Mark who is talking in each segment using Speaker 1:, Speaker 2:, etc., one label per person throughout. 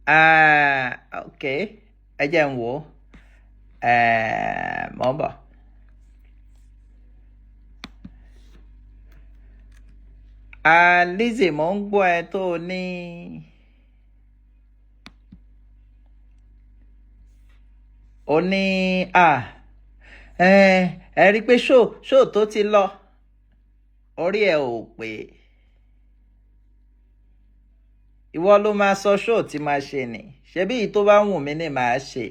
Speaker 1: Okay. Ẹ jẹ́ n wò. Mo ń bọ̀. Lizzy, mo ń gbọ́ ẹ tó ní. Ó ní ẹ rí pé show tó ti lọ orí ẹ ò pé. Ìwọ ló máa sọ show tí máa ṣe ni. Ṣebí tó bá wù mí ni màá ṣe.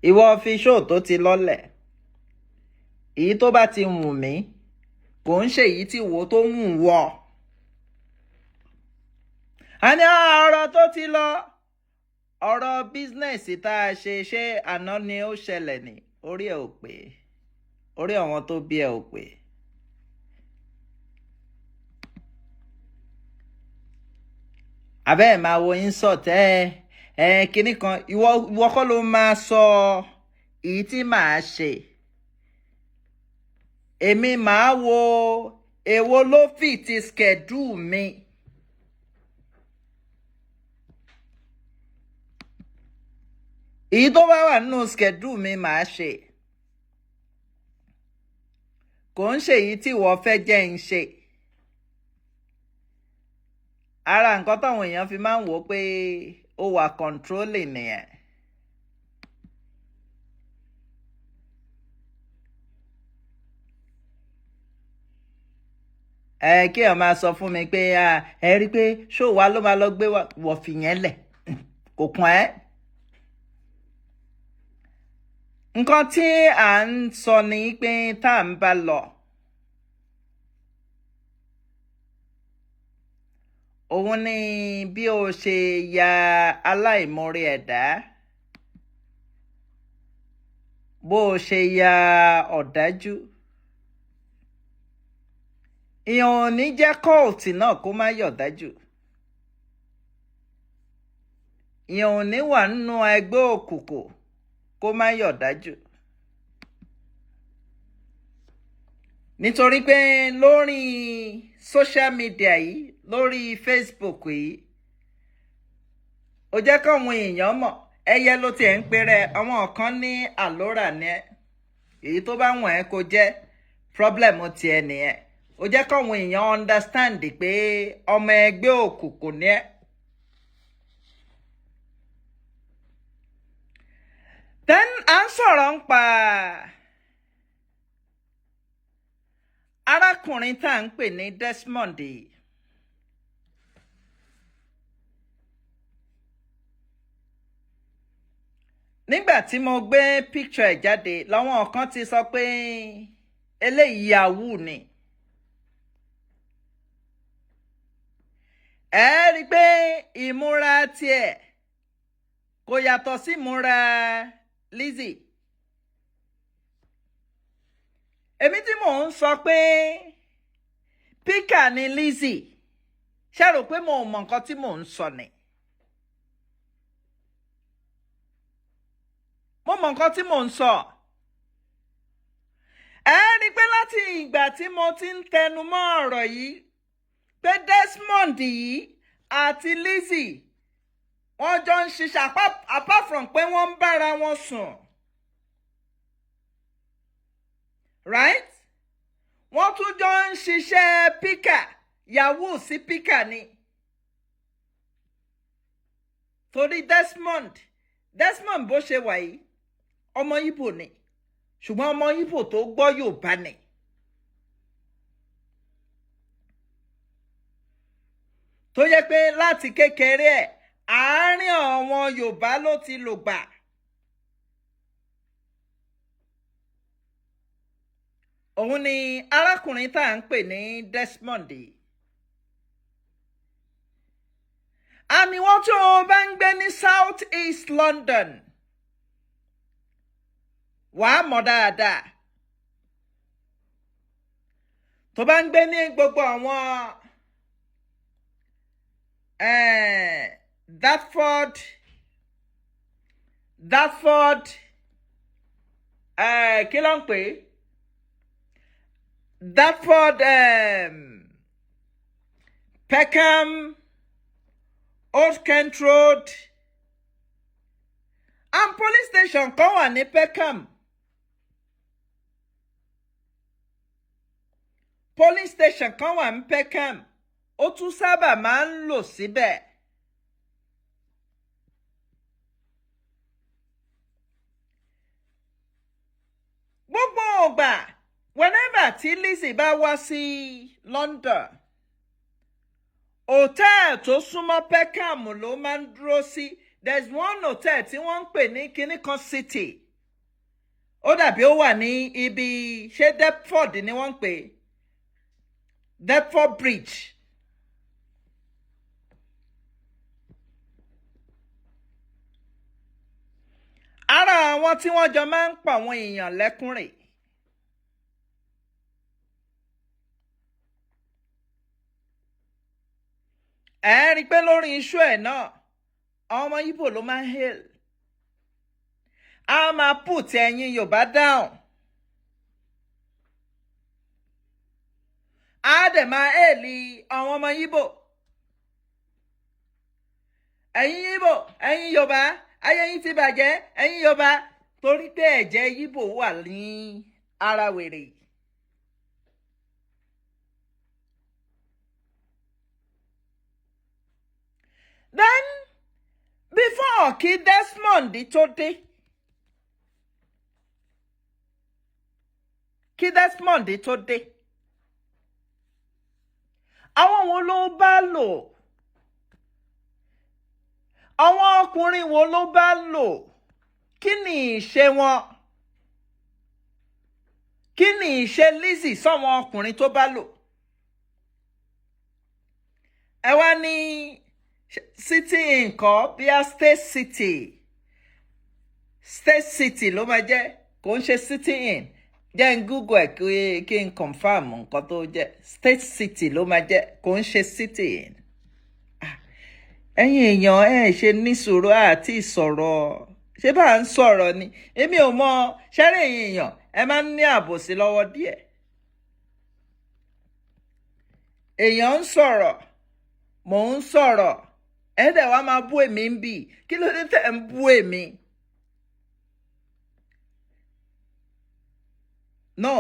Speaker 1: Ìwọ fi show tó ti lọ́lẹ̀. Èyí tó bá ti wù mí kò ń ṣe èyí tí wo tó wù wọ́. A ní ọ̀rọ̀ tó ti lọ. Ọ̀rọ̀ business tá a ṣe àná ni ó ṣẹlẹ̀ ní. Orí ẹ ò pé. Orí àwọn tó bí ẹ ò pé. Abẹ́ máa wo insult kíní kan ìwọ kọ́ ló máa sọ èyí tí màá ṣe. Èmi máa wo èwo ló fit schedule mi. Èyí tó bá wà nínú schedule mi màá ṣe. Kò ń ṣe èyí tí ìwọ fẹ́ jẹ́ ń ṣe. Ara nǹkan táwọn èèyàn fi máa ń wò pé ó wà controlling nìyẹn. Kí èèyàn máa sọ fún mi pé ẹ rí pé show wa ló máa lọ gbé wọ̀ fìyẹn lẹ̀ kò kàn ẹ́. Nǹkan tí à ń sọ ni pé tá à ń bá lọ. Òun ni bí o ṣe ya aláìmoore ẹ̀dá. Bó o ṣe ya ọ̀dájú. Ìyẹn ò ní jẹ́ kóòtù náà kó má yọ̀dájú. Ìyẹn ò ní wà nínú ẹgbẹ́ òkùnkùn kó má yọ̀dájú. Nítorí pé lórí social media yìí, lórí Facebook yìí, ó jẹ́ káwọn èèyàn mọ̀ ẹyẹ ló tiẹ̀ ń pèrè àwọn kan ní àlórà ní ẹ. Èyí tó bá wọ̀n ẹ́ kó jẹ́ problem tiẹ̀ nìyẹn. Ó jẹ́ káwọn èèyàn understand pé ọmọ ẹgbẹ́ òkùnkùn ní ẹ. Then à ń sọ̀rọ̀ ń pa arákùnrin tá à ń pè ní Desmond. Nígbà tí mo gbé picture ẹ̀ jáde làwọn kan ti sọ pé eléyìí Yahoo ni. Ẹ rí pé ìmúra tiẹ̀ kò yàtọ̀ sí ìmúra Lizzy. Èmi tí mò ń sọ pé píkà ni Lizzy. Ṣé rò pé mo mọ nǹkan tí mò ń sọ ni? Mo mọ nǹkan tí mò ń sọ. Ẹ rí pé láti ìgbà tí mo ti ń tẹnu mọ́ ọ̀rọ̀ yìí pé Desmond yìí àti Lizzy wọ́n jọ ń ṣiṣẹ́ apart from pé wọ́n ń bára wọn sùn. Right? Wọ́n tún jọ ń ṣiṣẹ́ píkà, Yahoo sí píkà ni. Torí Desmond bó ṣe wà yìí, ọmọ Ìgbò ni. Ṣùgbọ́n ọmọ Ìgbò tó gbọ́ Yorùbá ni. Tó yẹ pé láti kékeré ẹ̀, àárín àwọn Yorùbá ló ti lò gbà. Òun ni arákùnrin tá à ń pè ní Desmond. Àní wọ́n tó bá ń gbé ní South East London. Wàá mọ̀ dáadáa. Tó bá ń gbé ní gbogbo àwọn Dartford kí ló ń pè? Dartford Peckham Old Kent Road and police station kan wà ní Peckham. Police station kan wà ní Peckham. Ó tún sábà máa ń lò síbẹ̀. Gbogbo ọgbà whenever tí Lizzy bá wá sí London, hotel tó súnmọ́ Peckham ló máa ń dúró sí. There's one hotel tí wọ́n ń pè ní kíní kan City. Ó dàbí ó wà ní ibi ṣé Deptford ni wọ́n ń pè. Deptford Bridge. Ara àwọn tí wọ́n jọ máa ń pa àwọn èèyàn lẹ́kún rẹ̀. Ẹ rí pé lórí iṣu ẹ̀ náà ọmọ Ìgbò ló máa ń hail. A máa put ẹ̀yin Yorùbá down. A dẹ̀ máa hail àwọn ọmọ Ìgbò. Ẹ̀yin Ìgbò, ẹ̀yin Yorùbá, ayé yín ti bàjẹ́, ẹ̀yin Yorùbá, torí pé ẹ̀jẹ̀ Ìgbò wà ní ara wèrè. Then before kí Desmond tó dé, àwọn wo ló bá lò? Àwọn ọkùnrin wo ló bá lò? Kí ni ìṣe wọn? Kí ni ìṣe Lizzy sọ́wọn ọkùnrin tó bá lò? Ẹ wá ní city nǹkan bíi state city ló máa jẹ́, kò ń ṣe city in. Jẹ́ n Google ẹ̀ kí n confirm nǹkan tó jẹ́. State city ló máa jẹ́, kò ń ṣe city in. Ẹ̀yin èèyàn ṣe ní sùúrù àti ìsọ̀rọ̀. Ṣé bá ń sọ̀rọ̀ ni? Èmi ò mọ̀, ṣẹ́rẹ́ ẹ̀yin èèyàn ẹ máa ń ní àbòsí lọ́wọ́ díẹ̀. Èèyàn ń sọ̀rọ̀, mò ń sọ̀rọ̀, ẹ dẹ̀ wá máa bú èmi ń bì. Kí ló dé tẹ̀ ń bú èmi? No,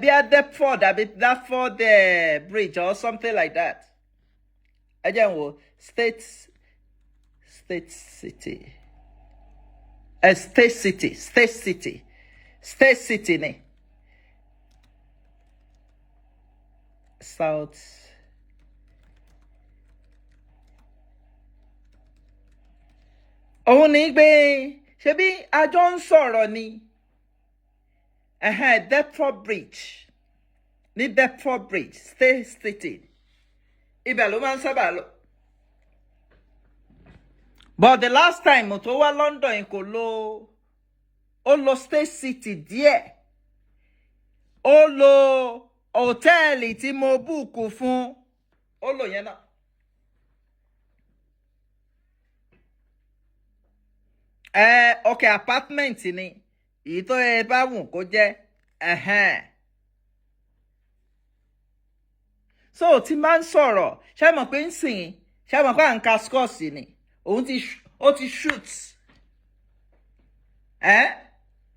Speaker 1: bí a Deptford àbí Deptford bridge or something like that. Ẹ jẹ́ n wò state city ni. South. Òun ní gbé ṣebí àjọ ń sọ̀rọ̀ ni. Deptford Bridge. Ní Deptford Bridge, state city. Ibẹ̀ ló máa ń sábà lọ. But the last time mo tó wá London kò lọ, ó lọ state city díẹ̀. Ó lọ hòtẹ́ẹ̀lì tí mo búùkù fún. Ó lọ yẹn náà. Okay, apartment ni. Èyí tó ẹ bá wù kó jẹ́. So tí máa ń sọ̀rọ̀, ṣé mọ̀ pé ń sìn, ṣé mọ̀ pé à ń ka scores ni. Òun ó ti shoot.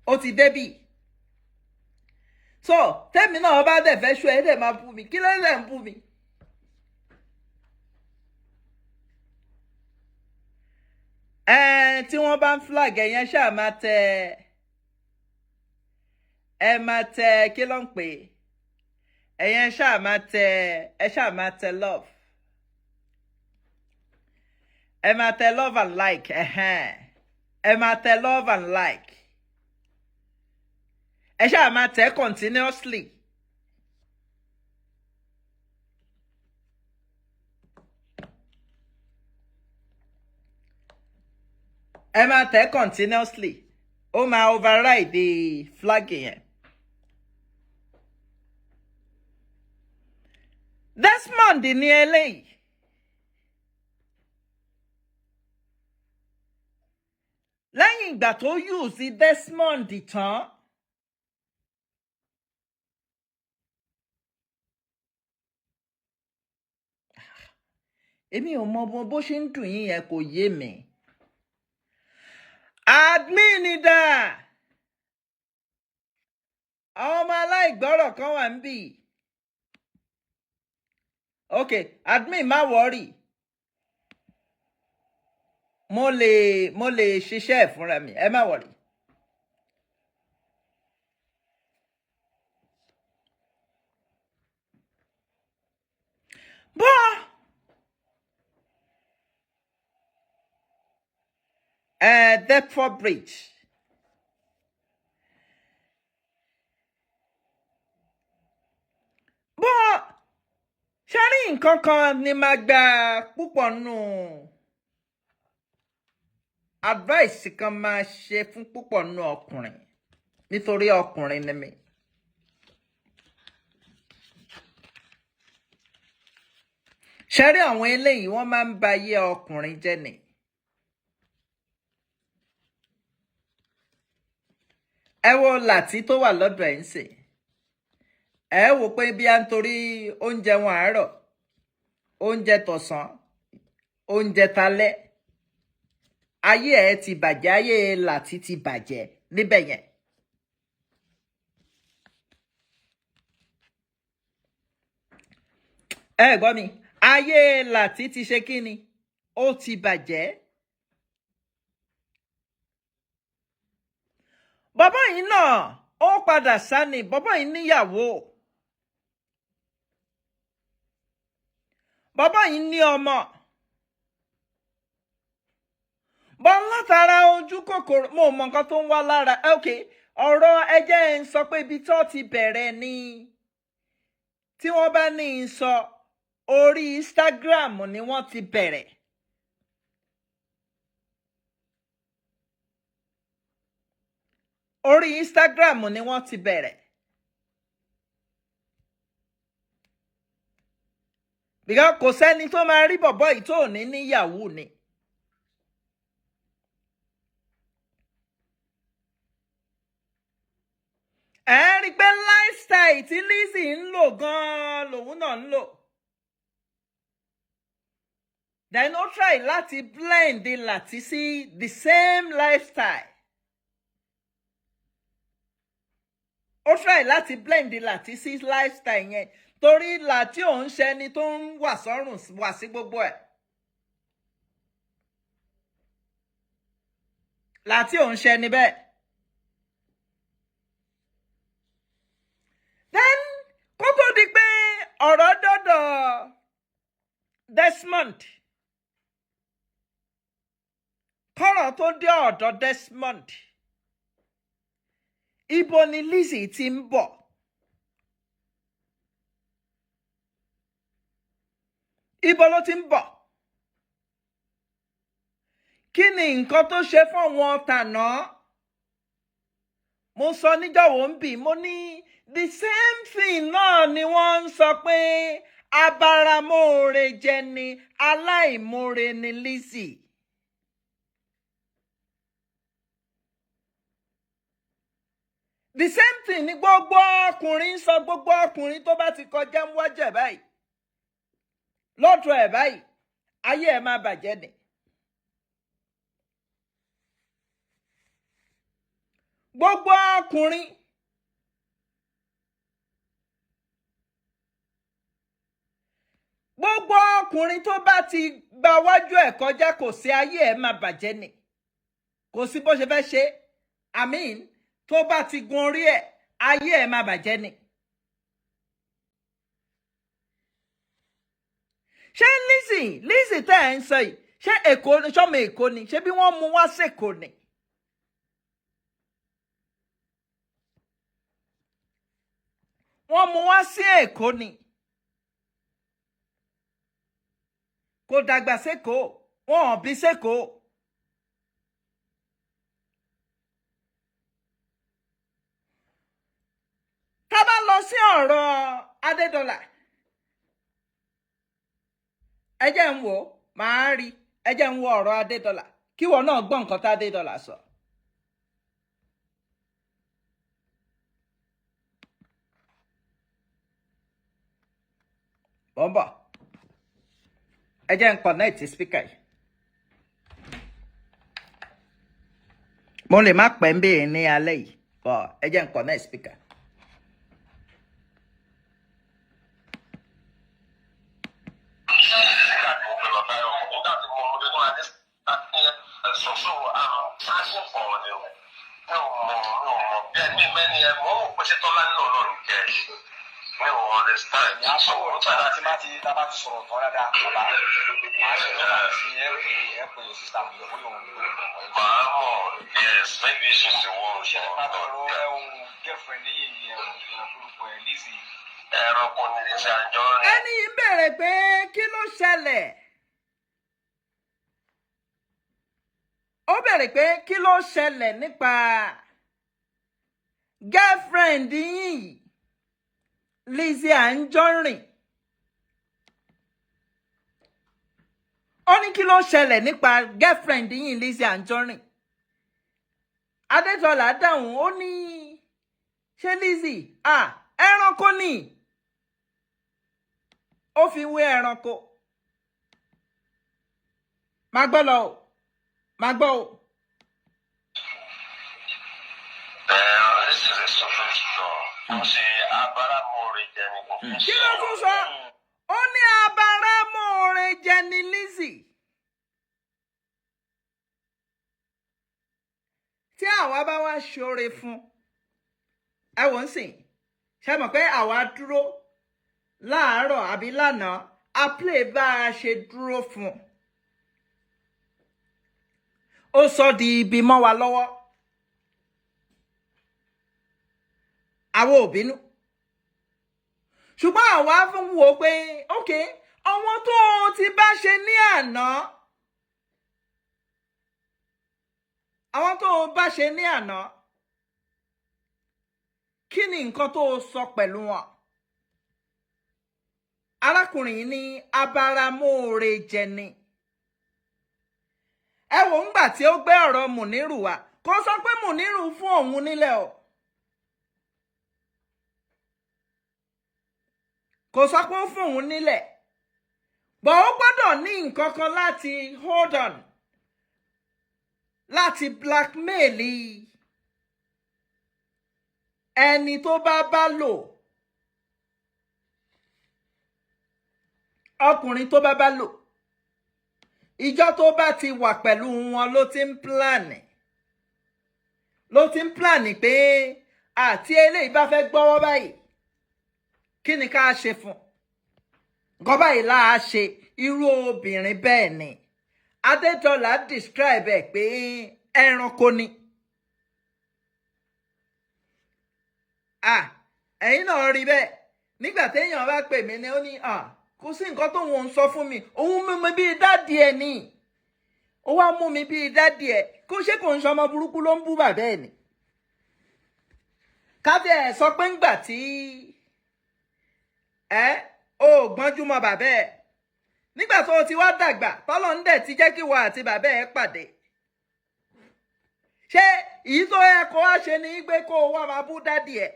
Speaker 1: Ó ti débì. So tẹ́mi náà bá dẹ̀ fẹ́ ṣú ẹ dẹ̀ máa bú mi. Kí ló dẹ̀ ń bú mi? Tí wọ́n bá ń flag ẹ̀yẹn ṣáà máa tẹ kí ló ń pè? Ẹ̀yẹn ṣáà máa tẹ love. Ẹ máa tẹ love and like. Ẹ máa tẹ love and like. Ẹ ṣáà máa tẹ continuously. Ẹ máa tẹ continuously. Ó máa override the flag yẹn. Desmond ni eléyìí. Lẹ́yìn ìgbà tó use Desmond tán, èmi ò mọ bó ṣe ń dùn yín yẹn kò yé mi. Admin dà àwọn ọmọ aláìgbọ́rọ̀ kan wà ń bì. Ok, admin má wọ́rì. mo lè ṣiṣẹ́ ẹ̀ fúnra mi, ẹ má wọ́rì. bọ́ Deptford Bridge. bọ́ ṣe rí nǹkan kan ni máa gba púpọ̀ nù advice kan máa ṣe fún púpọ̀ nù ọkùnrin nítorí ọkùnrin ni mi. ṣe rí àwọn eléyìí wọ́n máa ń ba ayé ọkùnrin jẹ́ ni. ẹ wo làtí tó wà lọ́dọ̀ ẹ̀ ń sè. ẹ wò pé bí a ń torí oúnjẹ wọn àárọ̀, oúnjẹ tọ̀sán, oúnjẹ talẹ́, ayé ẹ̀ ti bàjẹ́, ayé làtí ti bàjẹ́ níbẹ̀ yẹn. ẹ gbọ́ mi, ayé làtí ti ṣe kí ni? Ó ti bàjẹ́. bàbá yìí náà ó padà sá ni, bàbá yìí níyàwó, bàbá yìí ní ọmọ. bọ́ látara ojú kòkòrò mo mọ nǹkan tó ń wá lára. ok, ọ̀rọ̀ ẹjẹ́ ń sọ pé ibi tó ti bẹ̀rẹ̀ ni tí wọ́n bá ní í sọ orí Instagram ni wọ́n ti bẹ̀rẹ̀. orí Instagram ni wọ́n ti bẹ̀rẹ̀. because kò sẹ́ni tó máa rí bọ̀bọ́ yìí tó ní Yahoo ni. ẹ rí i pé lifestyle tí Lizzy ń lò gan-an lòun náà ń lò. then ó try láti blend láti sí the same lifestyle. ó try láti blend láti sí lifestyle yẹn torí láti òun ṣẹni tó ń wà sọ́rùn wà sí gbogbo ẹ̀. láti òun ṣẹni bẹ́ẹ̀. then kó tó di pé ọ̀rọ̀ dọ́dọ̀ Desmond, kọ́rọ̀ tó dé ọ̀dọ̀ Desmond, ibo ni Lizzy ti ń bọ̀? ibo ló ti ń bọ̀? kí ni nǹkan tó ṣe fún àwọn tànà? mo sọ níjọ́wọ́ ń bì, mo ní the same thing náà ni wọ́n ń sọ pé abáramóore jẹ ni, aláìmoore ni Lizzy. the same thing ni gbogbo ọkùnrin sọ. gbogbo ọkùnrin tó bá ti kọjá ń wájà báyìí lọ́dọ̀ ẹ̀ báyìí ayé ẹ̀ máa bàjẹ́ ni. gbogbo ọkùnrin tó bá ti gba wájú ẹ̀ kọjá kò sí, ayé ẹ̀ máa bàjẹ́ ni. kò sí bó ṣe fẹ́ ṣe, àmín, tó bá ti gun orí ẹ̀ ayé ẹ̀ máa bàjẹ́ ni. ṣé Lizzy tẹ́ ẹ̀ ń sọ yìí, ṣé Èkó ni, ṣọ́mọ Èkó ni, ṣé bí wọ́n mú wá sèkó ni? wọ́n mú wá sí Èkó ni. kò dàgbà sékòó, wọn ò bí sékòó. tá bá lọ sí ọ̀rọ̀ Adédọ́là, ẹ jẹ́ ń wò ó, màá rí, ẹ jẹ́ ń wo ọ̀rọ̀ Adédọ́là kí wọn náà gbọ́ nǹkan tá Adédọ́là sọ. bọ́mbà. ẹ jẹ́ n connect speaker yìí. Mo lè má pẹ́ ń bèèrè ní alẹ́ yìí, but ẹ jẹ́ n connect speaker.
Speaker 2: Yes, maybe she's the one.
Speaker 1: Ẹni yìí bẹ̀rẹ̀ pé kí ló ṣẹlẹ̀? Ó bẹ̀rẹ̀ pé kí ló ṣẹlẹ̀ nípa girlfriend yìí Lizzy Anjorin. Ó ní kí ló ṣẹlẹ̀ nípa girlfriend yìí Lizzy Anjorin. Adétọ́lá dáhùn ó ní ṣé Lizzy ẹranko ni. Ó fi wé ẹranko. Má gbọ́ lọ o. Má gbọ́ o.
Speaker 2: This is a social store.
Speaker 1: Kí ló tún sọ? Ó ní abáramọ̀ọ́rẹ́ jẹ ní Lizzy. Tí àwa bá wá ṣoore fún, ẹ wò ń sìn, ṣe mọ̀ pé àwa dúró láàárọ̀ àbí lánàá, a play bá a ṣe dúró fún. Ó sọ di ibi mọ́ wa lọ́wọ́. Àwa ò bínú. Ṣùgbọ́n àwa fún wo pé, okay, àwọn tó ti bá ṣe ní àná, àwọn tó bá ṣe ní àná, kí ni nǹkan tó sọ pẹ̀lú wọn? Arákùnrin yìí ní abáramọ̀ọ́rẹ́ jẹ ni. Ẹ wò ńgbà tí ó gbé ọ̀rọ̀ Mùnírù wá, kò sọ pé Mùnírù fún òun nílẹ̀ o. Kò sọ pé ó fún òun nílẹ̀. Bọ̀ ó gbọ́dọ̀ ní nǹkan kan láti hold on, láti blackmail ẹni tó bá lò. Ọkùnrin tó bá lò. Ìjọ tó bá ti wà pẹ̀lú wọn ló ti ń plan pé àti eléyìí bá fẹ́ gbọ́wọ́ báyìí, kí ni ká ṣe fún? Nǹkan báyìí láà ṣe irú obìnrin bẹ́ẹ̀ ni. Adétọ́lá describe ẹ̀ pé ẹranko ni. Ẹ̀yin náà rí bẹ́ẹ̀. Nígbà téèyàn bá pè mí ni ó ní kò sí nǹkan tó wọ́n ń sọ fún mi. Òun mú mi bíi dádì ẹ̀ ni. Ó wá mú mi bíi dádì ẹ̀. Kò ṣe kò ń ṣọmọ burúkú ló ń bú bàbá ẹ̀ ni. Káfí ẹ̀ sọ pé ńgbà tí ó gbọ́njú mọ́ bàbá ẹ̀. Nígbà tó ti wá dàgbà, tọ́lọ́run dẹ̀ ti jẹ́ kí wà àti bàbá ẹ̀ pàdé. Ṣé èyí tó yẹ kó wá ṣe ni pé kó wá máa bú dádì ẹ̀?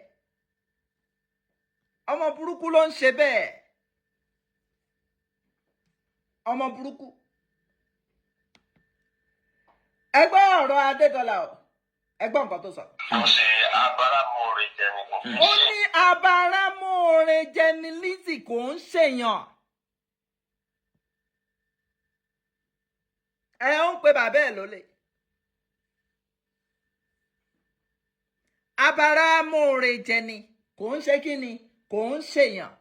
Speaker 1: Ọmọ burúkú ló ń ṣe bẹ́ẹ̀. Ọmọ burúkú. Ẹ gbọ́ ọ̀rọ̀ Adétọ́lá o. Ẹ gbọ́ nǹkan tó sọ.
Speaker 2: Ó ṣe abáramọ̀ọ́rẹ́ jẹ ni kò fi ṣe.
Speaker 1: Ó ní abáramọ̀ọ́rẹ́ jẹ ni Lizzy kò ń ṣèyàn. Ẹ ń pe bàbá ẹ̀ lólè. Abáramọ̀ọ́rẹ́ jẹ ni kò ń ṣe kí ni, kò ń ṣèyàn.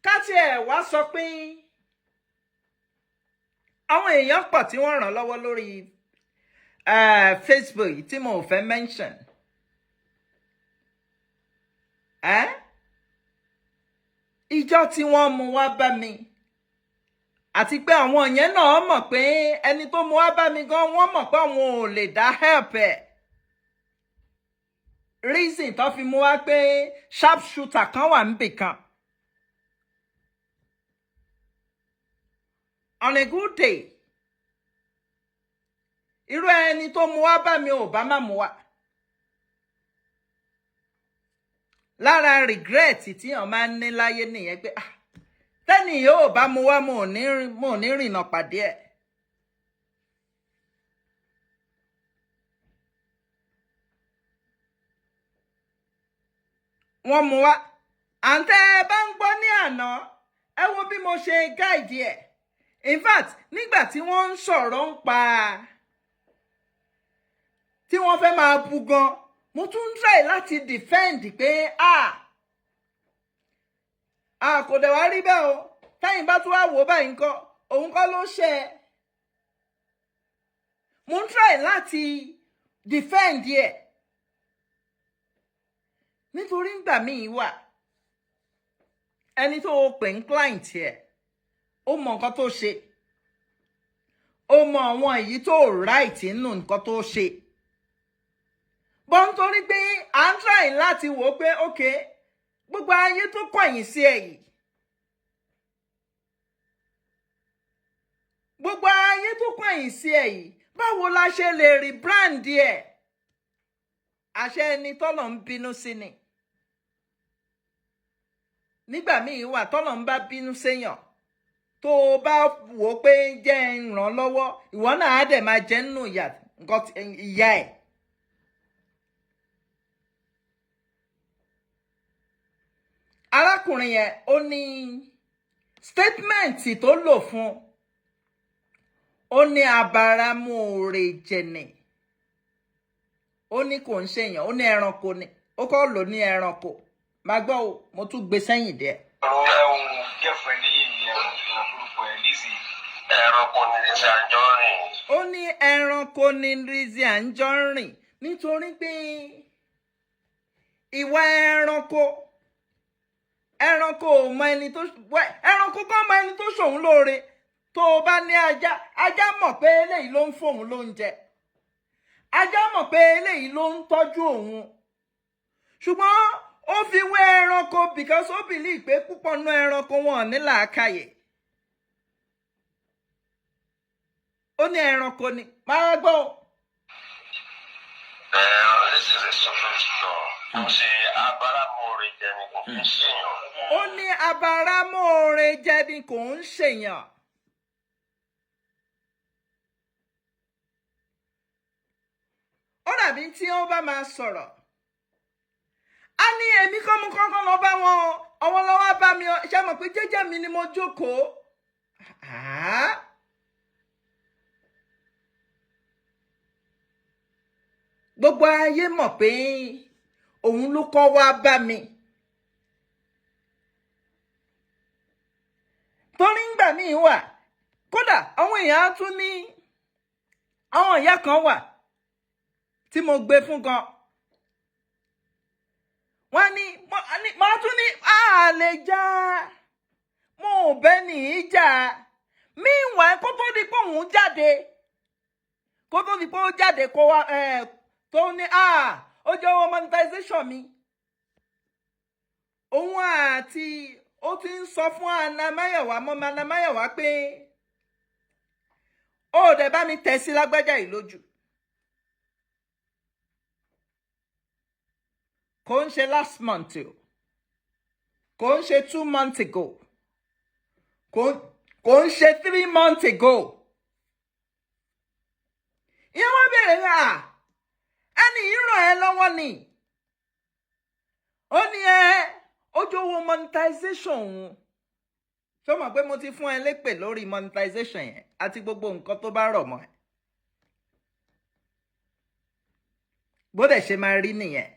Speaker 1: Ká tiẹ̀ wá sọ pé àwọn èèyàn pọ̀ tí wọ́n ràn lọ́wọ́ lórí Facebook tí mo fẹ́ mention. Ìjọ tí wọ́n mú wá bá mi, àti pé àwọn yẹn náà mọ̀ pé ẹni tó mú wá bá mi gan, wọ́n mọ̀ pé àwọn ò lè dá help ẹ̀. Reason tó fi mú wá pé sharp shooter kan wà níbì kan. On a good day, irú ẹni tó mú wá bá mi ò bá má mú wá. Lára regret tí èèyàn máa ń ní láyé nìyẹn pé tẹ́ni yóò bá mu wá mo ní rìnà pàdé ẹ̀. wọ́n mú wá àǹtẹ́ ẹ bá ń gbọ́ ní àná ẹ wo bí mo ṣe gáìdì ẹ̀. In fact nígbà tí wọ́n ń sọ̀rọ̀ ń pa tí wọ́n fẹ́ máa bu gan mo tún ń try láti defend pé kò dẹ̀ wá rí bẹ́ẹ̀ o táyìn bá tún wá wò báyìí nǹkan òun kọ́ ló ṣe é. mo ń try láti defend ẹ̀ nítorí ìgbà míì wà ẹni tó pè ń client ẹ̀ ó mọ nǹkan tó ṣe ó mọ àwọn èyí tó right nínú nǹkan tó ṣe bọ́n nítorí pé à ń try láti wò ó pé ok gbogbo ayé tó kọ̀yìn sí ẹ yìí gbogbo ayé tó kọ̀yìn sí ẹ yìí báwo la ṣe lè rí brand ẹ̀ àṣẹ ẹni tọ́lọ̀ ń bínú sí ni nígbà míì wà tọ́lọ̀ ń bá bínú séyàn tó o bá wò ó pé jẹ́ ń ràn lọ́wọ́ ìwọ náà á dẹ̀ máa jẹ́ nínú ìyá ẹ̀. arákùnrin yẹn ó ní statement tó lò fún ó ní abáramóore jẹnẹ ó ní kò ń ṣèyàn ó ní ẹranko ni ó kọ́ lò ní ẹranko máa gbọ́ o mo tún gbé sẹ́yìn díẹ̀.
Speaker 2: Ẹranko ni Lizzy Anjorin.
Speaker 1: ó ní ẹranko ni Lizzy Anjorin nítorí pé ìwà ẹranko ò mọ ẹni tó ẹranko kọ́ mọ ẹni tó ṣòun lóore tó o bá ní ajá mọ̀ pé eléyìí ló ń fóun lóúnjẹ ajá mọ̀ pé eléyìí ló ń tọ́jú òun ṣùgbọ́n ó fi wé ẹranko because ó believe pé púpọ̀ nú ẹranko wọn ní làákàyè ó ní ẹranko ni máa gbọ́.
Speaker 2: This is a supreme store. Kò ṣe abáramóore jẹ ni kò ń ṣèyàn.
Speaker 1: ó ní abáramóore jẹ ni kò ń ṣèyàn. ó dàbí tí ó bá máa sọ̀rọ̀ a ní èmi kọ́ mú kọ́kọ́ lọ bá wọn ọwọ́ lọ́wọ́ bá mi ṣe mọ̀ pé jẹ́jẹ́ mi ni mo jókòó. gbogbo ayé mọ̀ pé òun ló kọ́ wá bá mi. torí ńgbà míì wà kódà àwọn èèyàn á tún ní àwọn ìyá kan wà tí mo gbé fún gan wọ́n ní máa tún ní àlè já mo ò bẹ́ ní í jà meanwhile kó tó di pé òun jáde kó tó di pé ó jáde kó wá tó ní ó jẹ́ owó monetization mi òun àti ó ti ń sọ fún anamáyẹ̀wá mọ́mọ́ anamáyẹ̀wá pé ó dẹ̀ bá mi tẹ̀ sí lágbájá yìí lójú. kò ń ṣe last month o kò ń ṣe 2 months ago kò ń ṣe 3 months ago. ìyẹn wọ́n bèèrè ẹni yìí ràn ẹ́ lọ́wọ́ ni ó ní ojú owó monetization òun ṣó mọ̀ pé mo ti fún ẹ lépè lórí monetization yẹn àti gbogbo nǹkan tó bá rọ̀ mọ́ ẹ bó dẹ̀ ṣe máa rí nìyẹn.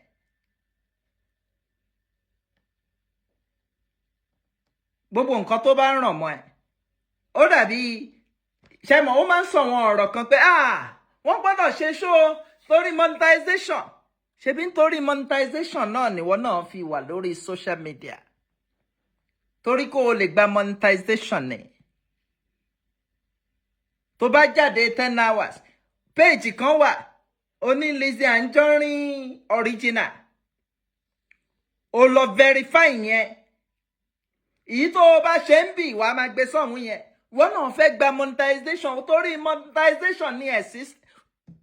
Speaker 1: gbogbo nǹkan tó bá ń ràn mọ́ ẹ ó dàbí ṣẹ́mọ̀ ó máa ń sọ àwọn ọ̀rọ̀ kan pé wọ́n gbọ́dọ̀ ṣe ṣó torí monetization ṣebí nítorí monetization náà nìwọ náà fi wà lórí social media torí kó o lè gba monetization ni tó bá jáde 10 hours page kan wà ó ní Lizzy Anjorin original ó lọ verify yẹn èyí tó o bá ṣe ń bì wàá máa gbé sọ́hún yẹn wọ́n náà fẹ́ gba monetization torí monetization ní ẹ̀sìn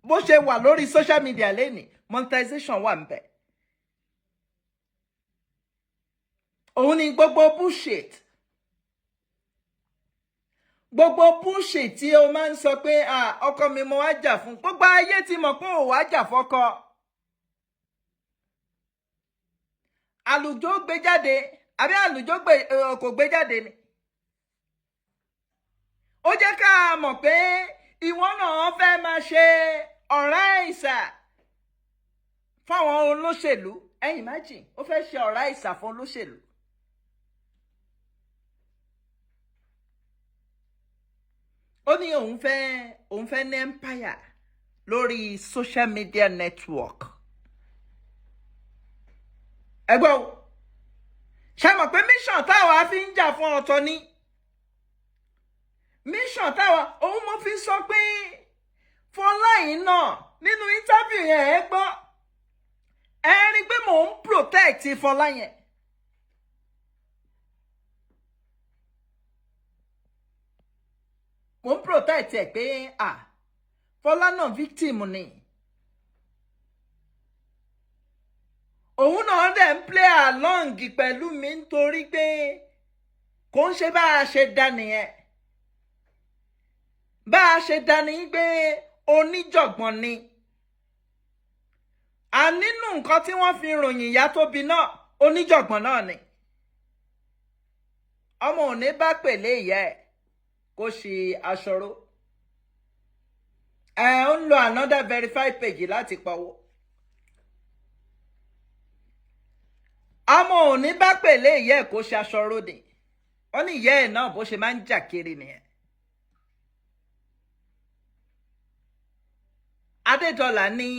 Speaker 1: bó ṣe wà lórí social media lẹ́nìí monetization wà ń bẹ̀. òun ni gbogbo bullshit gbogbo bullshit tí o máa ń sọ pé ọkọ mi mo wá jà fún, gbogbo ayé ti mọ̀ pé ò wá jà fọ́kọ. àlùjọ gbé jáde àbí àlùjọ kò gbé jáde ni. ó jẹ́ ká mọ̀ pé ìwọ náà fẹ́ máa ṣe ọ̀rá ìsà fáwọn olóṣèlú. Imagine ó fẹ́ ṣe ọ̀rá ìsà fún olóṣèlú. ó ní òun fẹ́ ní empire lórí social media network. ẹgbẹ́ o ṣe mọ̀ pé mission táwa fi ń jà fún ọ̀tọ̀ ni. mission táwa òun mo fi sọ pé Fọláyìn náà nínú interview yẹn ẹ gbọ́ ẹ rí pé mò ń protect Fọláyìn. mo ń protect ẹ pé Fọlá náà victim ni. òun náà dẹ̀ ń play along pẹ̀lú mi nítorí pé kò ń ṣe bá a ṣe dá nìyẹn. bá a ṣe dá ní pé oníjọ̀gbọ̀n ni. nínú nǹkan tí wọ́n fi ròyìn ìyá tó bí náà oníjọ̀gbọ̀n náà ni. ọmọ ò ní bá pèlè ìyá ẹ̀ kó ṣe aṣọró. ó ń lo another verified page láti pawó. ọmọ ò ní bá pèlè ìyá ẹ̀ kó ṣe aṣọró ni. wọ́n ní ìyá ẹ̀ náà bó ṣe máa ń jà kiri nìyẹn. Adédọ́là ní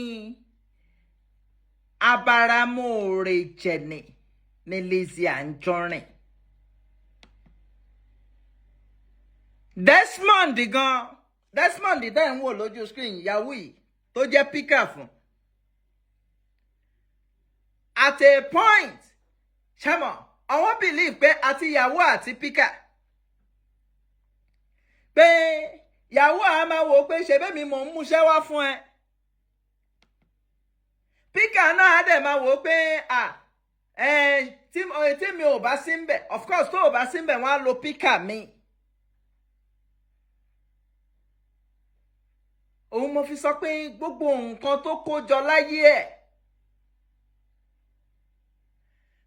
Speaker 1: abáramóore jẹ̀nì ní Lizzy Anjorin. Desmond dẹ́ ń wò lójú screen Yahoo yìí tó jẹ́ píkà fún. At a point ṣẹ́mọ̀ àwọn believe pé àti Yahoo àti píkà pé Yahoo a máa wò pé ṣe bẹ́ẹ̀ mi mò ń múṣẹ́ wá fún ẹ. píkà náà á dẹ̀ máa wò pé tí mi ò bá sí ń bẹ̀, of course tó ò bá sí ń bẹ̀ wọ́n á lo píkà mi. òun mo fi sọ pé gbogbo nǹkan tó kó jọ láyé ẹ̀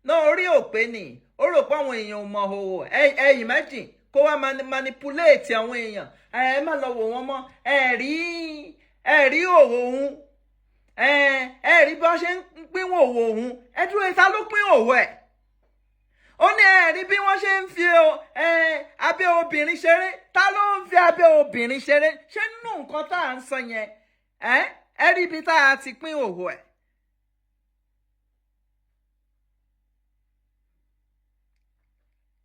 Speaker 1: náà orí òpé ni ó rò pé àwọn èèyàn ò mọ òwò imagine kó wá manipulate àwọn èèyàn ẹ má lọ wò wọ́n mọ́ ẹ rí òwò òun ẹ rí bí wọ́n ṣe ń pín òwò òun ẹ dúró ta ló pín òwò ẹ̀. ó ní ẹ rí bí wọ́n ṣe ń fi abẹ́ obìnrin ṣeré, ta ló ń fi abẹ́ obìnrin ṣeré? ṣé nínú nǹkan tá à ń sọ yẹn ẹ rí ibi tá a ti pín òwò ẹ̀.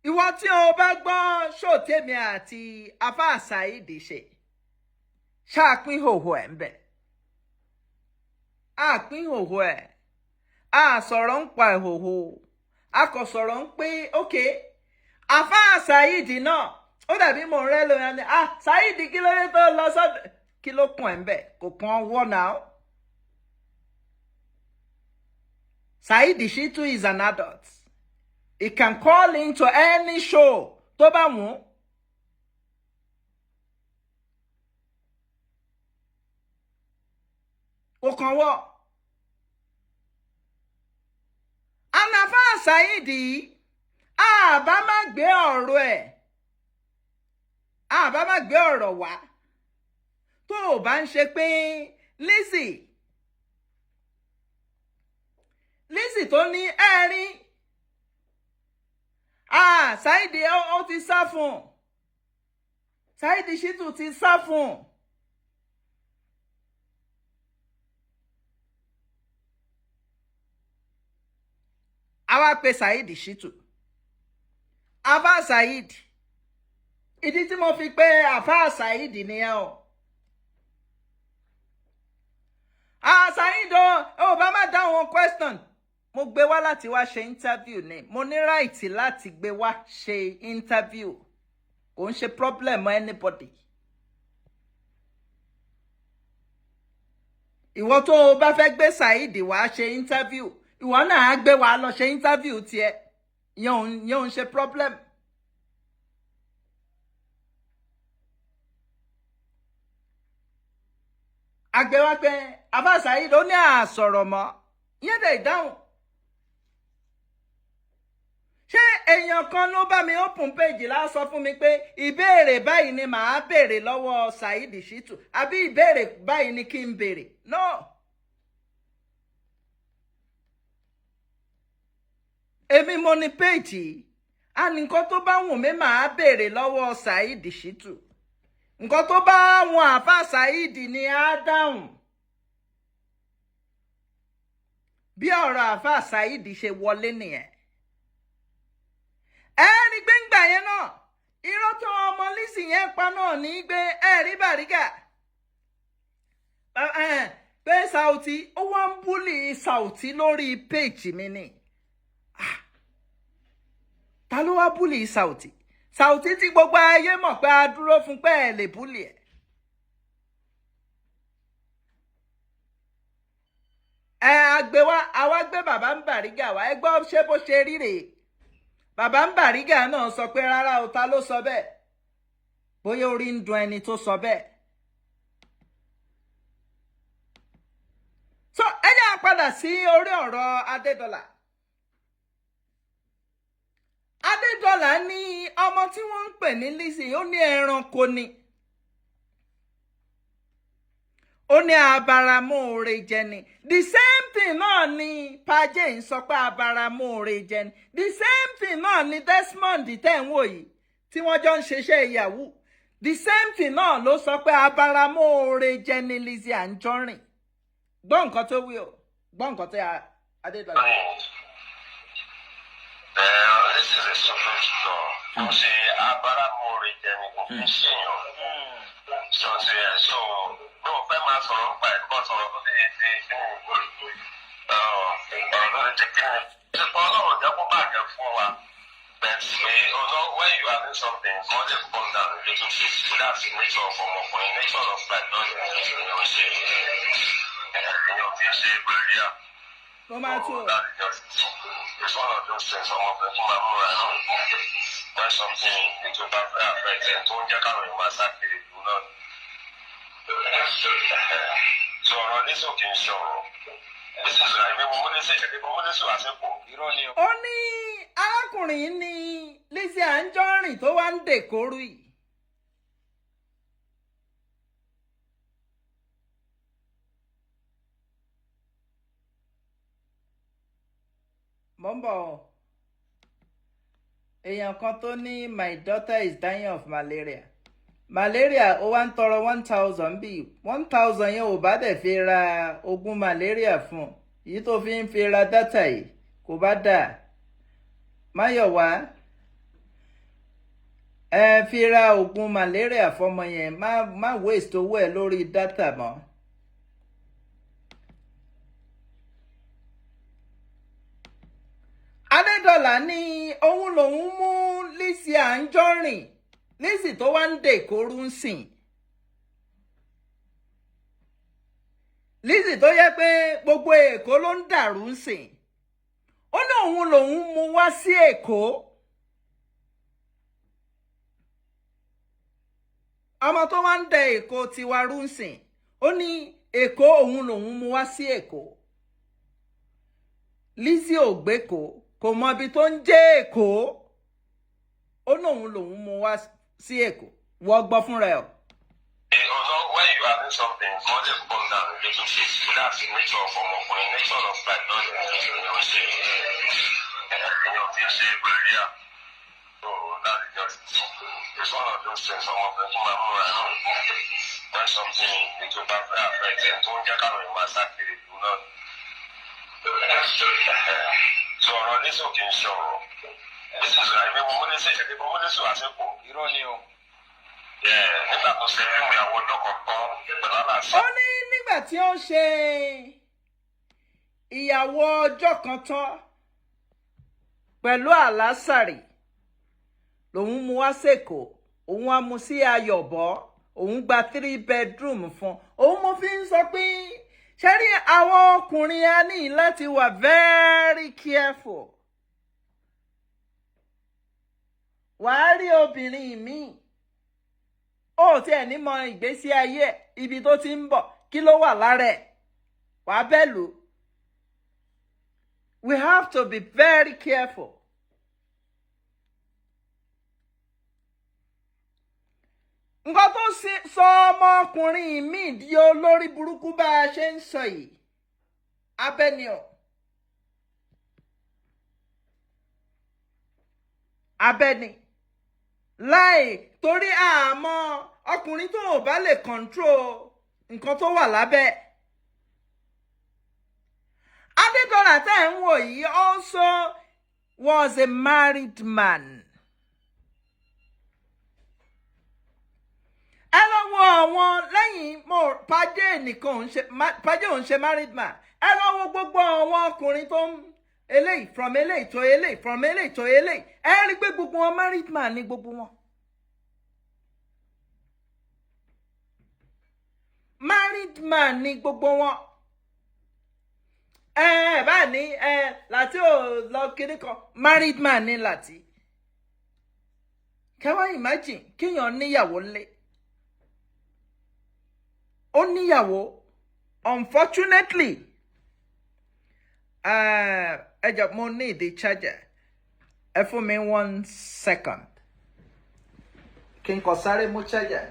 Speaker 1: ìwọ tí o bá gbọ́ ṣòtẹ́mi àti afá Saheed ṣe ṣáàpín òwò ẹ̀ ń bẹ̀. àpín òwò ẹ̀ a sọ̀rọ̀ ń pa ìhòhò a kò sọ̀rọ̀ ń pé ókè afá Saheed náà ó dàbí mò ń rẹ́ lóyún ẹni Saheed kí ló dé tó lọ sọ́dọ̀ kí ló kún ẹ̀ ń bẹ̀ kò kún ọwọ́ náà. Saheed Shittu is an adult. He can call into any show tó bá wù ú. Kò kàn wọ́. Ànàfà Saheed àbá má gbé ọ̀rọ̀ ẹ̀ àbá má gbé ọ̀rọ̀ wá tó o bá ń ṣe pé Lizzy tó ní ẹ̀rín Saheed ó ti sá fún Saheed Shittu ti sá fún. àwa pe Saheed Shittu àfà Saheed ìdí tí mo fi pé àfà Saheed nìyẹn o. Saheed ó bá má dáhùn question mo gbé wá láti wá ṣe interview ni mo ní right láti gbé wá ṣe interview kò ń ṣe problem anybody. ìwọ tó o bá fẹ́ gbé Saheed wá ṣe interview ìwọ náà á gbé wa lọ ṣe interview tiẹ̀ yẹn ò ń ṣe problem. àgbẹ̀wá pé Àfà Saheed ó ní àsọ̀rọ̀ mọ́ yẹn dẹ̀ dáhùn. ṣé èèyàn kan ló bá mi open page lá sọ fún mi pé ìbéèrè báyìí ni màá béèrè lọ́wọ́ Saheed Shittu àbí ìbéèrè báyìí ni kí n béèrè? No. èmi mo ní page yìí a ní nǹkan tó bá wù mí màá béèrè lọ́wọ́ Saheed Shittu, nǹkan tó bá wọn Àfà Saheed ni á dáhùn. bí ọ̀rọ̀ Àfà Saheed ṣe wọlé nìyẹn. ẹ̀rí gbẹ̀ngbà yẹn náà irọ́ tó ọmọ Lizzy yẹn pa náà ní gbé ẹ̀rí Bàrígà pé Saoty ó wá ń búlì Saoty lórí péèjì mi ni. ta ló wá búlì Saoty? Saoty tí gbogbo ayé mọ̀ pé a dúró fún pé ẹ lè búlì ẹ̀. àwa gbé bàbá ń Bàrígà wá ẹ gbọ́ ṣé bó ṣe rí rèé. bàbá ń Bàrígà náà sọ pé rárá o, ta ló sọ bẹ́ẹ̀? bóyá orí ń dun ẹni tó sọ bẹ́ẹ̀. so ẹ jẹ́ á padà sí orí ọ̀rọ̀ Adédọ́là. Adédọ́là ní ọmọ tí wọ́n ń pè ní Lizzy ó ní ẹranko ni. ó ní abáramóore jẹ ni. the same thing náà ni Pajé ń sọ pé abáramóore jẹ ni. the same thing náà ni Desmond tẹ̀ ń wò yìí tí wọ́n jọ ń ṣiṣẹ́ Yahoo. the same thing náà ló sọ pé abáramóore jẹ ni Lizzy Anjorin. gbọ́ nǹkan tó wí o, gbọ́ nǹkan tó Adédọ́là.
Speaker 2: This is a separate store. You see, abáramóore jẹ ni kò fi ṣèyàn. So, no, fẹ́ máa sọ̀rọ̀ nípa ẹ̀kọ́ sọ̀rọ̀ tó ti ọ̀rọ̀ tó ti kí ni. Ṣùgbọ́n Ọlọ́run jẹ́ kó bàjẹ́ fún wa. But when you are doing something, God has come down a little bit. So that's the nature of ọmọkùnrin, nature of life, not the nature of your ṣe. Èèyàn fi ṣe bẹ̀rẹ̀ à.
Speaker 1: Ló máa tó.
Speaker 2: It's one of those things ọmọkùnrin tó máa múra náà. When something tó bá fẹ́ affect ẹ̀ tó ń jẹ́ káwọn èèyàn máa sá kiri ìlú náà. Sọ̀rọ̀ ní sókè ń ṣọ̀rọ̀.
Speaker 1: Ó ní arákùnrin ní Lizzy Anjorin tó wá ń dèkóru yìí. Mọ́mbọ̀ èèyàn kan tó ní my daughter is dying of malaria. Malaria ó wá ń tọrọ 1,000 bí 1,000 yẹn ò bá dẹ̀ fi ra oògùn malaria fún èyí tó fi ń fi ra dátà yìí kò bá dà. Máyọ̀wá fi ra oògùn malaria fọmọ yẹn má waste owó ẹ̀ lórí dátà mọ́. Adédọ́là ní òun lòun mú Lizzy Anjorin, Lizzy tó wá ń dèkóru ń sìn. Lizzy tó yẹ pé gbogbo Èkó ló ń dàrú ń sìn. Ó ní òun lòun mú wá sí Èkó. Ọmọ tó wá ń dẹ Èkó tiwa rú ń sìn. Ó ní Èkó òun lòun mú wá sí Èkó. Lizzy ò gbékò, kò mọ ibi tó ń jẹ́ Èkó. Ó ní òun lòun mú wá sí Èkó. Wọ́n gbọ́ fúnra ẹ̀.
Speaker 2: When you are doing something, God has come down a little bit. That's the nature of ọmọkùnrin, nature of life, not the nature of your ṣe. Èèyàn fi ṣe bẹ̀rẹ̀ à. So that's just it's one of those things ọmọkùnrin tó máa múra náà. When something tó bá fẹ́ affect ẹ̀ tó ń jẹ́ káwọn èèyàn máa sá kiri ìlú náà. Sọ̀rọ̀ ní sókè ń ṣọ̀rọ̀. Nígbà tó ṣe fún ìyàwó lọ́kọ̀ tán pẹ̀lú àlàáfíà.
Speaker 1: Ó ní nígbà tí ó ṣe ìyàwó ọjọ́ kan tán pẹ̀lú àlásàrì lòun mú wá sẹ́kọ̀ọ́, òun á mú sí Ayọ̀bọ̀, òun gba 3 bedroom fún. Òun mo fi ń sọ pé ṣe rí àwọn ọkùnrin a ní láti wà very careful. Wàá rí obìnrin míì ó tiẹ̀ ní mọ ìgbésí ayé ẹ̀, ibi tó ti ń bọ̀, kí ló wà lára ẹ̀ wàá bẹ́ẹ̀ lò. We have to be very careful. Nǹkan tó sọ ọmọkùnrin mi di olórí burúkú bá a ṣe ń sọ yìí abẹ́ni o. Abẹ́ni láì torí àmọ́ ọkùnrin tó ò bá lè control nǹkan tó wà lábẹ́. Adédọ́là tẹ́ ń wò yìí also was a married man. Ẹ lọ wo àwọn lẹ́yìn Pàjé nìkan Pàjé òun ṣe married man. Ẹ lọ wo gbogbo àwọn ọkùnrin tó ń eléyìí from eléyìí to eléyìí from eléyìí to eléyìí. Ẹ rí pé gbogbo wọn married man ní gbogbo wọn. Married man ní gbogbo wọn. Bá ní Láti ò lọ kiri kan married man ní Láti. Kẹwàá imagine kéèyàn níyàwó lé. Ó níyàwó unfortunately ẹ jọ̀ọ́ mo need the charger. Ẹ fún mi 1 second. Kí n kọ sáré mú charger.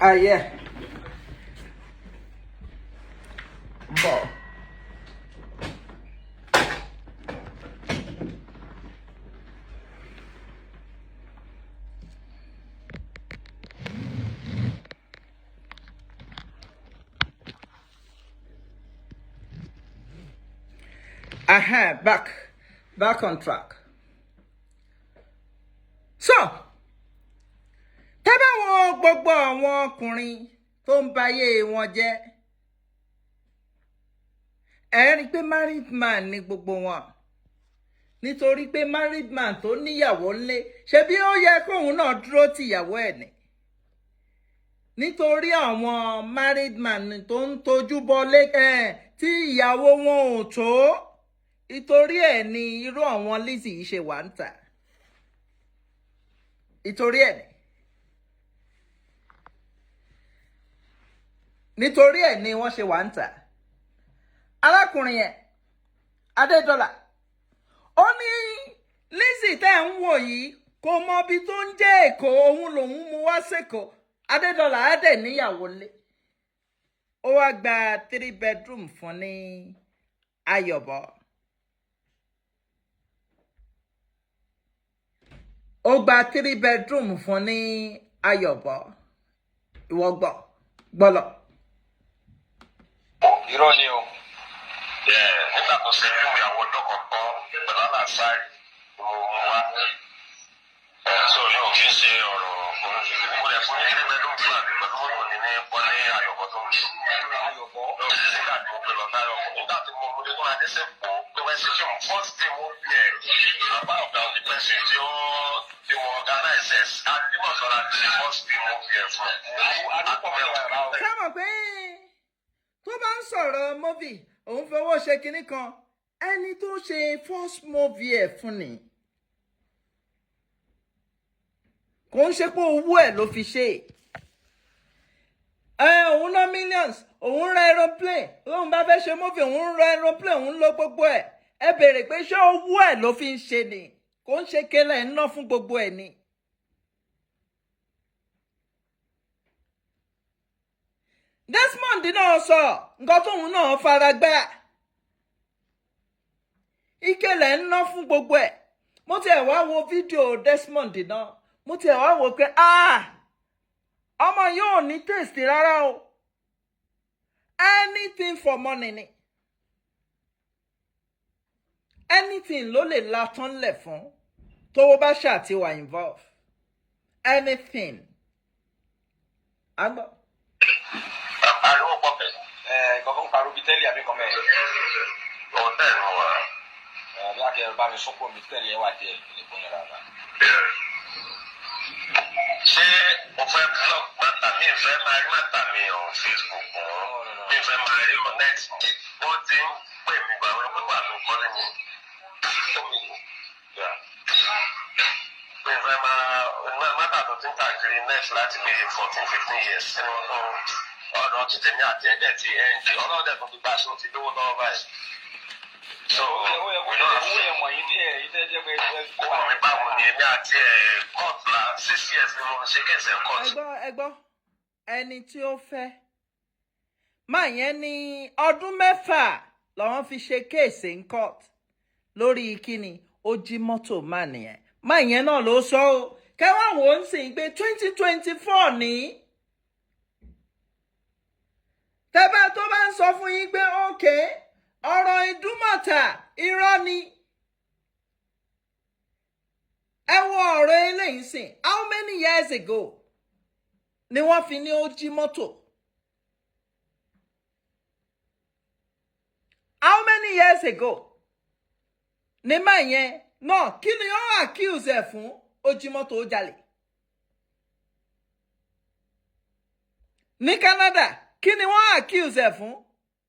Speaker 1: Yeah. Ball. Back on track. So, tẹ́bá wọn gbogbo àwọn ọkùnrin tó ń bayé wọn jẹ́ ẹ rí pé married man ní gbogbo wọn nítorí pé married man tó níyàwó ńlé ṣebí ó yẹ kóun náà dúró tìyàwó ẹ̀ ní nítorí àwọn married man tó ń tojú bọlé tí ìyàwó wọn ò tó ìtorí ẹ̀ ní irú àwọn Lizzy yìí ṣe wà ń tà ìtorí ẹ̀ ní. Nítorí ẹ̀ ni wọ́n ṣe wà ń tà. Arákùnrin yẹn Adédọ́là ó ní Lizzy tẹ́ ń wò yìí kò mọ ibi tó ń jẹ́ Èkó òun lòun mú wá sẹ́kọ̀ọ́. Adédọ́là á dẹ̀ níyàwó lé. Ó wá gba 3 bedroom fún ní Ayọ̀bọ̀. Ó gba 3 bedroom fún ní Ayọ̀bọ̀. Ìwọ gbọ́lọ̀.
Speaker 2: Irọ́ ni o. Nígbà tó ṣe fún ìyàwó ọdún kọ̀ọ̀kan pẹ̀lú àlàáfáì mo wá. So yóò kí ń ṣe ọ̀rọ̀ mo lè fún ní 3 bedroom flat pẹ̀lú mọ́tò ní pọ́lí Ayọ̀bọ̀ tó ń ṣe. Ayọ̀bọ̀ lọ́wọ́ sí nígbà tí mo pè lọ náà nígbà tí mo mú dé tó máa dé sẹ́pọ̀ pé wọ́n ṣe fíìmù first day mo bí ẹ̀ àbá ọ̀gá òní pẹ́sì tí mo organize ẹ̀ àdìmọ̀ sọ̀rọ̀ àti first day mo bí ẹ̀ fún.
Speaker 1: Sábà pé tó bá ń sọ̀rọ̀ movie òun fowó ṣe kinní kan ẹni tó ṣe first movie ẹ̀ fún ni kò ń ṣe pé owó ẹ̀ ló fi ṣe òun ná millions òun ra aeroplane òun bá fẹ́ ṣe movie òun ra aeroplane òun lọ gbogbo ẹ̀ ẹ béèrè pé ṣé owó ẹ̀ ló fi ń ṣe ni kò ń ṣe kélé ẹ̀ ń ná fún gbogbo ẹ̀ ni. Desmond náà sọ nǹkan tóun náà fara gbá ìkẹlẹ ń ná fún gbogbo ẹ̀ mo ti ẹ̀ wá wo fídíò Desmond náà mo ti ẹ̀ wá wo pé ọmọ yóò ní taste rárá o anything for money ni anything ló lè la tán lẹ̀ fún tówó bá ṣáà ti wà involve anything. Àgbọ̀.
Speaker 2: Ariwo pọ̀ bẹ̀.
Speaker 3: Kankan pariwo bíi tẹ́lẹ̀ àbí kan mẹ́rin.
Speaker 2: Hotel ni wà.
Speaker 3: Bí akẹ́rù bá mi sọ́kò mi tẹ́lẹ̀ wà díẹ̀ lè fún yàrá rà.
Speaker 2: Ṣé o fẹ́ blog mata mi fẹ́ máa rí mata mi on Facebook mi fẹ́ máa rí on net wọ́n ti ń pè mí gba àwọn pípa tó kọ́lé mi mi fẹ́ máa mata tó ti ń káàkiri net láti bí 14-15 years ẹni wọn tó ọ̀dọ̀ ti tẹ̀mí àti ẹ̀dẹ̀ ti ẹ̀ǹd ọlọ́dẹ̀ tó ti gbà sóò ti lówó lọ́wọ́ báyìí. So
Speaker 3: owó yẹn mọ̀ yín díẹ̀ yín tẹ́ jẹ́ pé
Speaker 2: owó mi báwo ni èmi àti court la 6 years ni mo ṣe kẹsẹ̀ court.
Speaker 1: ẹ gbọ́ ẹni tí ó fẹ́ máa yẹn ní ọdún 6 làwọn fi ṣe kéèsì in court lórí kíni ó jí mọ́tò máa nìyẹn máa yẹn náà ló sọ ó kẹwàá wò ó ń sìn pé 2024 ní tẹ́bẹ́ tó bá ń sọ fún yín pé ókè ọ̀rọ̀ ìdúmọ̀tà irọ́ ni ẹ wo ọ̀rọ̀ eléyìí sìn how many years ago ni wọ́n fi ní ó jí mọ́tò how many years ago ní máa yẹn náà kí ni ó accuse ẹ̀ fún ó jí mọ́tò ó jalè ní Canada kí ni wọ́n accuse ẹ̀ fún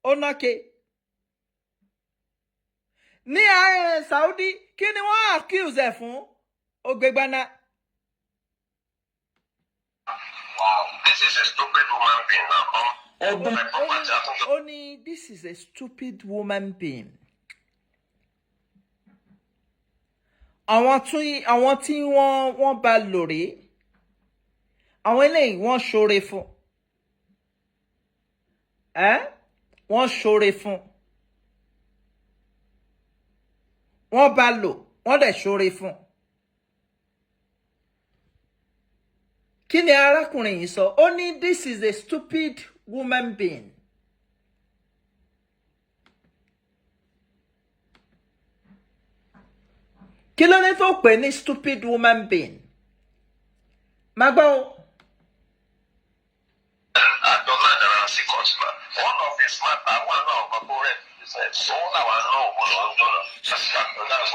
Speaker 1: ó náke ní Saudi kí ni wọ́n accuse ẹ̀ fún ó gbégbáná.
Speaker 2: Wow, this is a stupid woman being now.
Speaker 1: Ó ní this is a stupid woman being. Àwọn tí wọ́n bá lòrè àwọn eléyìí wọ́n ṣoore fún wọ́n ṣoore fún wọ́n bá lò wọ́n dẹ̀ ṣoore fún. Kí ni arákùnrin yìí sọ? Ó ní this is a stupid woman being. Kí ló ní tó pè ní stupid woman being? Má gbọ́ o.
Speaker 2: One of his matter, one of corporate business. So now I know what I'm doing. That's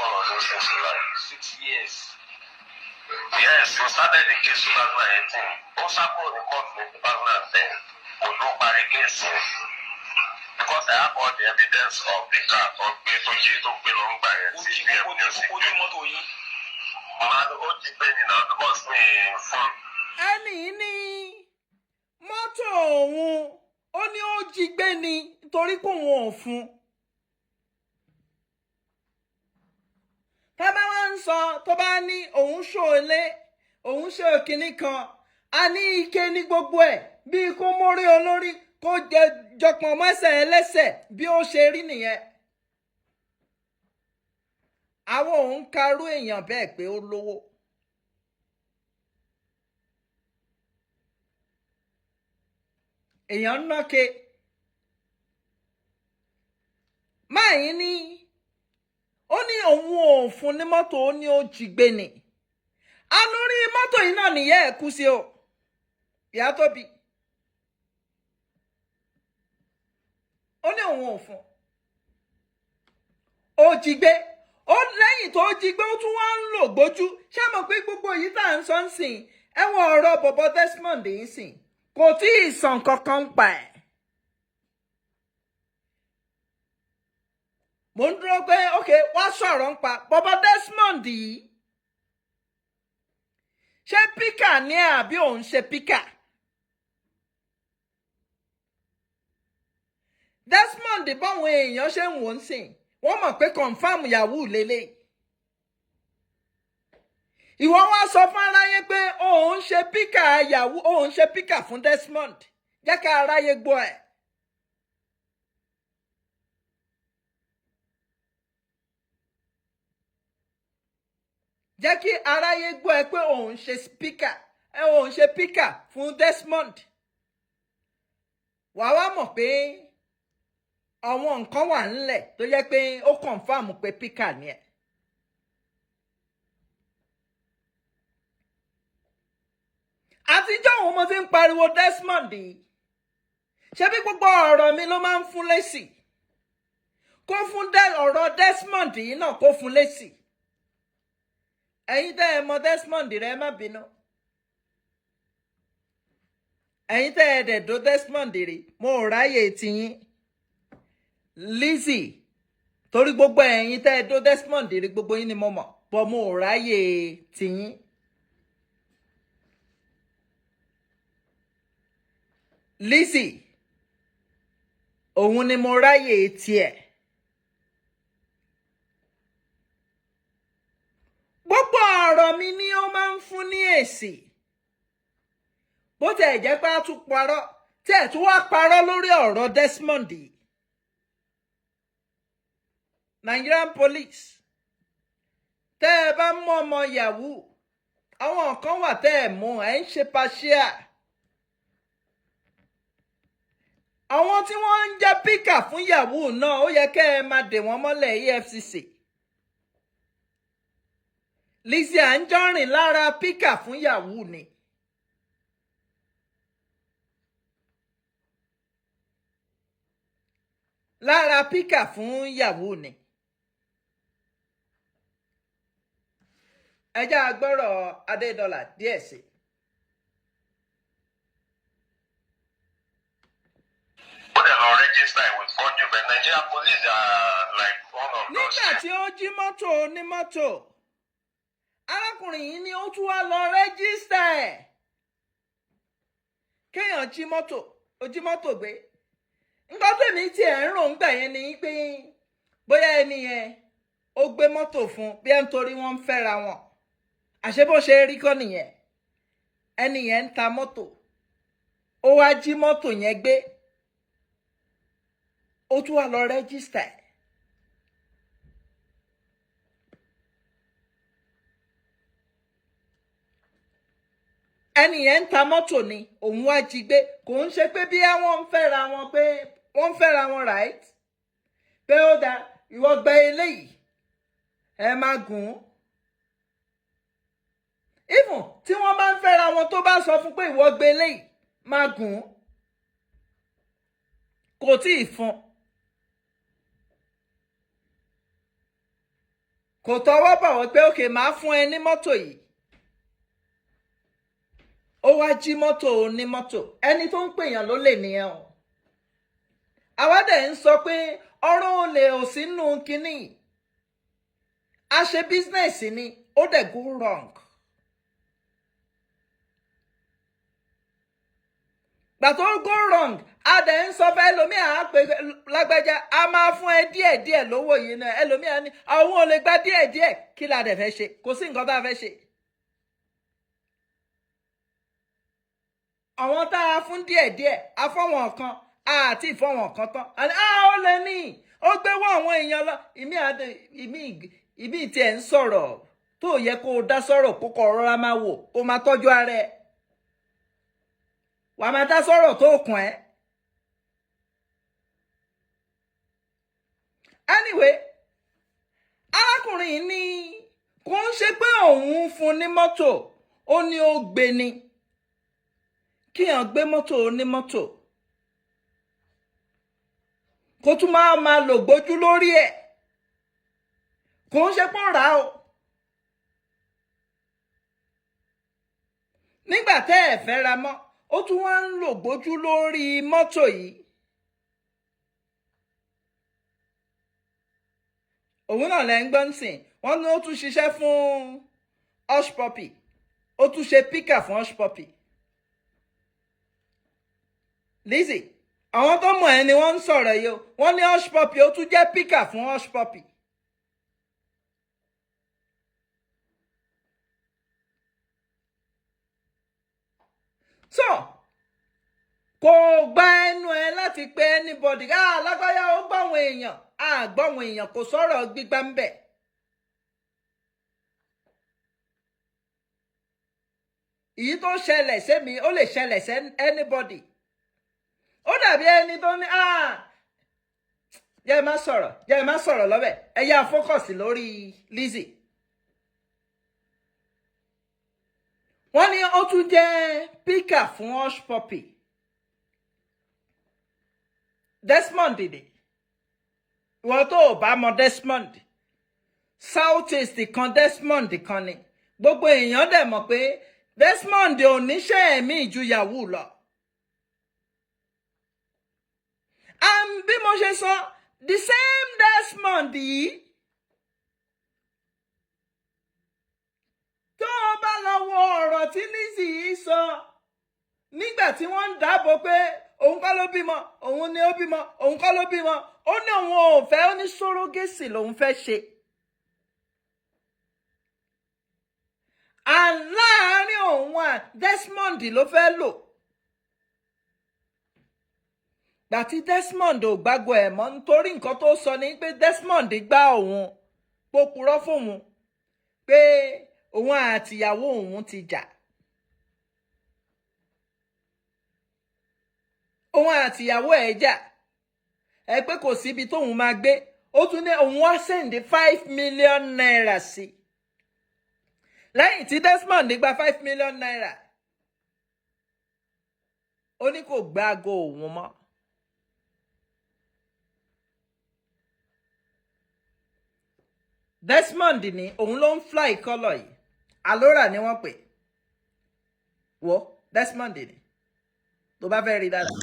Speaker 2: one of those things like
Speaker 3: 6 years.
Speaker 2: Yes, we started the case 2018. Also, for the court in 2010, we don't buy the case because I have all the evidence of the car of the belong by CBM music. Man, what depending on the boss me from.
Speaker 1: Ẹni ní mọ́tò òun ó ní ó jí gbé ni torí pé òun ò fún. Tá bá wá ń sọ tó bá ní òun ṣòlé òun ṣe òkìní kan a ní ike ní gbogbo ẹ̀ bí kó mórí olórí kó jẹ jọpọ̀ mọ́sẹ̀ ẹlẹ́sẹ̀ bí ó ṣe rí nìyẹn. Àwọn òun karú èèyàn bẹ́ẹ̀ pé ó lówó. Èèyàn náke máa yín ní ó ní òun ò fún ní mọ́tò ó ní ó jí gbé ni anúrí mọ́tò yìí náà nìyẹn ẹ̀ kú sí o ìyá tó bí ó ní òun ò fún ó jí gbé ó lẹ́yìn tó jí gbé ó tún wá ń lò gbójú ṣé mọ̀ pé gbogbo yìí tá à ń sọ ń sìn ẹ̀wọ̀n ọ̀rọ̀ bọ̀bọ̀ Desmond yìí sìn kò tí ì sàn kankan pa ẹ̀. Mo ń dúró pé ok wá sọ̀rọ̀ ń pa bọ̀bọ̀ Desmond yìí ṣé píkà ní àbí òun ṣe píkà. Desmond báwọn èèyàn ṣe ń wò ń sìn wọ́n mọ̀ pé confam Yahoo lélẹ̀. Ìwọ wá sọ fún aráyé pé òun ṣe píkà Yahoo òun ṣe píkà fún Desmond jẹ́ ká aráyé gbọ́ ẹ̀. Jẹ́ kí aráyé gbọ́ ẹ pé òun ṣe speaker òun ṣe píkà fún Desmond. Wàá wá mọ̀ pé àwọn nǹkan wà ńlẹ̀ tó yẹ pé ó confirm pé píkà ni ẹ̀. àtijọ́ òun mo ti ń pariwo Desmond yìí ṣé bí gbogbo ọ̀rọ̀ mi ló máa ń fún lésì kó fún ọ̀rọ̀ Desmond yìí náà kó fún lésì. ẹ̀yin tẹ́ ẹ mọ Desmond rẹ má bínú ẹ̀yin tẹ́ ẹ dẹ̀ dó Desmond rí mo ò ráyè tiyín Lizzy torí gbogbo ẹ̀yin tẹ́ ẹ dó Desmond rí gbogbo yín ni mo mọ̀ bọ́ mo ò ráyè tiyín. Lizzy òun ni mo ráyè tiẹ̀. gbogbo ọ̀rọ̀ mi ni ó máa ń fún ní èsì bó tẹ̀ jẹ́ pé a tún parọ́ tẹ̀ tún wá parọ́ lórí ọ̀rọ̀ Desmond yìí. Nigerian police tẹ́ ẹ bá mú ọmọ Yahoo àwọn kan wà tẹ́ ẹ mú ẹ ń ṣe pàṣíà. àwọn tí wọ́n ń jẹ́ píkà fún Yahoo náà ó yẹ kẹ́ ẹ máa dè wọ́n mọ́lẹ̀ EFCC. Lizzy Anjorin lára píkà fún Yahoo ni. lára píkà fún Yahoo ni. ẹ já gbọ́rọ̀ Adédọ́là díẹ̀ sí.
Speaker 2: ó dẹ̀ lọ register with Oju, but Nigeria police are like one of those.
Speaker 1: nígbà tí ó jí mọ́tò onímọ́tò arákùnrin yìí ni ó tún wá lọ rẹ́gísítà ẹ̀. kéèyàn jí mọ́tò gbé nǹkan tèmi tí ẹ̀ ń rò ń gbà yẹn ni pé bóyá ẹni yẹn ó gbé mọ́tò fún bí ẹ̀ ń torí wọ́n ń fẹ́ra wọn àṣé bó ṣe rí kọ́ nìyẹn. ẹni yẹn ń ta mọ́tò ó wá jí mọ́tò yẹn gbé ó tún wá lọ rẹ́gísítà ẹ̀. ẹni yẹn ń ta mọ́tò ni òun wá jí gbé kò ń ṣe pé bí wọ́n ń fẹ́ra wọn pé wọ́n ń fẹ́ra wọn right pé ó da ìwọ gba eléyìí ẹ máa gùn ún. even tí wọ́n bá ń fẹ́ra wọn tó bá sọ fún pé ìwọ gba eléyìí máa gùn ún kò tí ì fún kò tọwọ́ bọ̀wọ́ pé òkè máa fún ẹ ní mọ́tò yìí. ó wá jí mọ́tò onímọ́tò ẹni tó ń pèèyàn ló lè nìyẹn o. àwa dẹ̀ ń sọ pé ọ̀rọ̀ olè ò sínú kínní a ṣe bísínẹ́sì ni ó dẹ̀ go wrong. gbà tó go wrong a dẹ̀ ń sọ fún ẹlòmíà á pè lágbájá a máa fún ẹ díẹ̀díẹ̀ lówó yìí náà ẹlòmíà ní àwọn ò lè gba díẹ̀díẹ̀ kí la dẹ̀ fẹ́ ṣe kò sí nǹkan tá a fẹ́ ṣe. àwọn tá a fún díẹ̀díẹ̀ a fọwọ́n kan àti ìfọwọ́n kan tán àní ó lè ní ó gbé wọ́n àwọn èèyàn lọ ìmí tiẹ̀ ń sọ̀rọ̀ tó yẹ kó o dá sọ̀rọ̀ kó kọ̀ rọra máa wò kó máa tọ́jú ara ẹ̀ wàá máa dá sọ̀rọ̀ tó kàn ẹ́. anyway arákùnrin yìí ní kò ń ṣe pé òun fún ní mọ́tò ó ní ó gbé ni kíyàn gbé mọ́tò onímọ́tò kó tún máa lò gbójú lórí ẹ̀ kò ń ṣe pọ̀ rà o. nígbà tẹ́ ẹ̀ fẹ́ ra mọ́ ó tún wá ń lò gbójú lórí mọ́tò yìí. òun náà lẹ́ ń gbọ́ ń sìn wọ́n ní ó tún ṣiṣẹ́ fún hush puppy ó tún ṣe píkà fún hush puppy. Lizzy àwọn tó mọ̀ ẹ́ ni wọ́n ń sọ̀rọ̀ yìí o wọ́n ní hush puppy ó tún jẹ́ píkà fún hush puppy. so kò gba ẹnu ẹ láti pe anybody lágbáyà ó gbọ́wọ̀n èèyàn gbọ́wọ̀n èèyàn kò sọ̀rọ̀ gbígbá ń bẹ̀. èyí tó ṣẹlẹ̀ sẹ́mi ó lè ṣẹlẹ̀ sí anybody. ó dàbí ẹni tó ní jẹ́ má sọ̀rọ̀ lọ́bẹ̀ ẹ yá focus lórí Lizzy. wọ́n ní ó tún jẹ́ píkà fún hush puppy Desmond ni ìwọ tó o bá mọ Desmond South East kan Desmond kan ni gbogbo èèyàn dẹ̀ mọ̀ pé Desmond ò níṣẹ́ ẹ̀mí ju Yahoo lọ. bí mo ṣe sọ the same Desmond yìí tó o bá lọ wo ọ̀rọ̀ tí Lizzy yìí sọ nígbà tí wọ́n ń dáàbò pé òun kọ́ ló bímọ òun ni ó bímọ òun kọ́ ló bímọ ó ní òun ò fẹ́ ó ní sórogésì lòun fẹ́ ṣe. láàárín òun à Desmond ló fẹ́ lò gbàtí Desmond ò gbàgbọ́ ẹ̀ mọ́ nítorí nǹkan tó sọ ni pé Desmond gbá òun pokùrọ́ fóun pé òun àtìyàwó òun ti jà òun àtìyàwó ẹ̀ jà ẹ pé kò síbi tóun máa gbé ó tún ní òun wá sẹ́ǹdì 5 million naira sí lẹ́yìn tí Desmond gba 5 million naira ó ní kò gbá aago òun mọ́. Desmond ni òun ló ń fly kọ́lọ̀ yìí alora ni wọ́n pè wo Desmond ni tó bá fẹ́ rí dáadáa.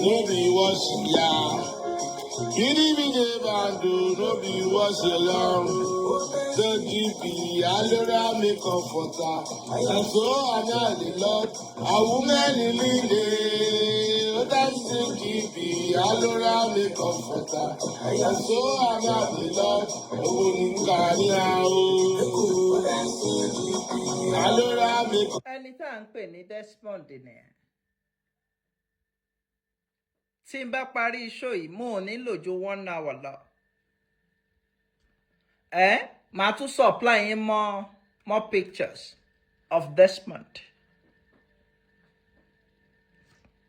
Speaker 4: No be wash ya. Bidi bidi bando, no be wash ya long. The GP, alora me comforter. And so I know the Lord, a woman in me. That's the GP, alora me comforter. And so I know the Lord, a woman alora me.
Speaker 1: ẹni tá à ń pè ní Desmond ni tí n bá parí iṣó yìí mo ò nílò ju 1 hour lọ màá tún supply yín more pictures of Desmond.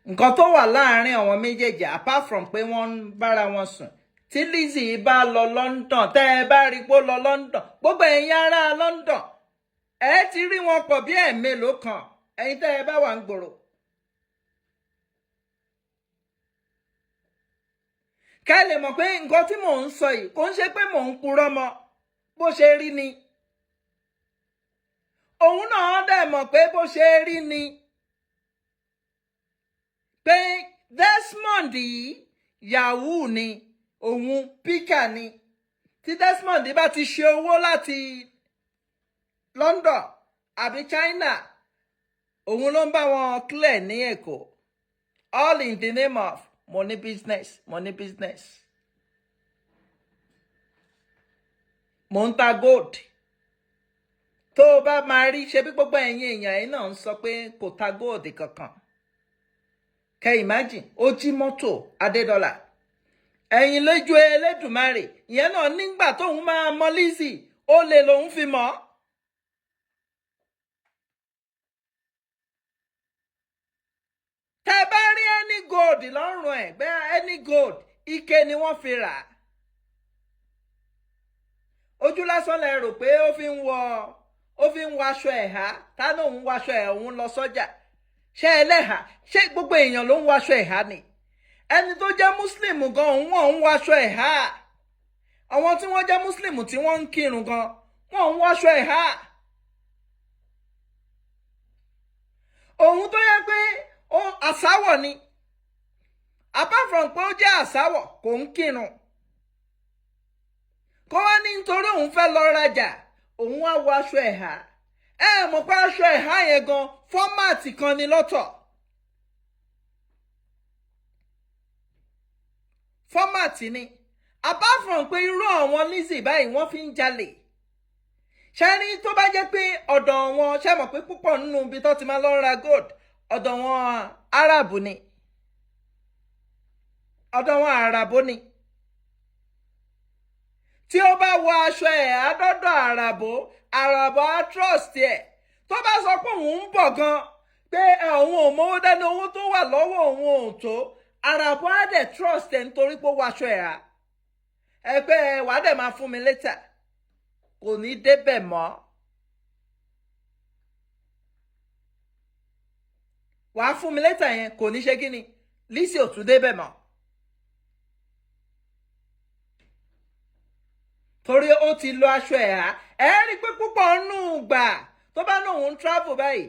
Speaker 1: nǹkan tó wà láàárín àwọn méjèèjì apart from pé wọ́n ń bára wọn sùn tí Lizzy bá lọ London tẹ́ ẹ bá rí pé ó lọ London gbogbo ẹ̀yin ará London ẹ ti rí wọn pọ̀ bí ẹ̀ẹ̀mélòó kan ẹ̀yin tẹ́ ẹ bá wà ń gbòòrò. ká lè mọ̀ pé nǹkan tí mò ń sọ yìí kò ń ṣe pé mò ń purọ́ mọ́ bó ṣe rí ni òun náà dẹ̀ mọ̀ pé bó ṣe rí ni pé Desmond yìí Yahoo ni òun píkà ni tí Desmond bá ti ṣe owó láti London àbí China òun ló ń bá wọn clear ní Èkó all in the name of money business. Mo ń ta gold tó o bá máa rí ṣe bí gbogbo ẹ̀yin èèyàn ẹ̀ náà ń sọ pé kò ta gold kankan kẹ́ imagine ó jí mọ́tò Adédọ́là ẹ̀yin lójú Elédùmarè ìyẹn náà nígbà tóun máa mọ Lizzy ó lè lòun fi mọ́. tẹ́ bá rí any gold lọ́rùn ẹ̀ bẹ́ẹ̀ any gold ike ni wọ́n fi rà ojú lásán lẹ rò pé ó fi ń wọ aṣọ ẹ̀há tánà òun wọ aṣọ ẹ̀ òun lọ sọ́jà ṣé ẹlẹ́hà ṣé gbogbo èèyàn ló ń wọ aṣọ ẹ̀há ni ẹni tó jẹ́ muslim gan òun wọ́n ń wọ aṣọ ẹ̀há àwọn tí wọ́n jẹ́ muslim tí wọ́n ń kírun gan wọ́n ń wọ aṣọ ẹ̀há òun tó yẹ pé àsáwọ̀ ni apart from pé ó jẹ́ àsáwọ̀ kò ń kírun kó wá ní nítorí òun fẹ́ lọ rajà òun wá wọ aṣọ ẹ̀há mọ̀ pé aṣọ ẹ̀há yẹn gan fọ́màtì kan ni lọ́tọ̀ fọ́màtì ni apart from pé irú àwọn Lizzy báyìí wọ́n fi ń jalè ṣe rí tó bá jẹ́ pé ọ̀dọ̀ wọn ṣe mọ̀ pé púpọ̀ nínú ibi tó ti máa lọ ra gold ọ̀dọ̀ wọn Arab ni tí ó bá wọ aṣọ ẹ̀ àádọ́dọ̀ àràbò á trust ẹ̀ tó bá sọ pé òun ń bọ̀ gan pé òun ò mówó dání owó tó wà lọ́wọ́ òun ò tó àràbọ̀ á dẹ̀ trust ẹ̀ nítorí pé ó wáṣọ ẹ̀ ha ẹgbẹ́ wàá dẹ̀ máa fún mi later kò ní débẹ̀ mọ́ wàá fún mi later yẹn kò ní ṣe kí ni Lizzy ò tún débẹ̀ mọ́ torí ó ti lo aṣọ ẹ̀ ha ẹ̀ rí pé púpọ̀ nù gbà tó bá náà òun travel báyìí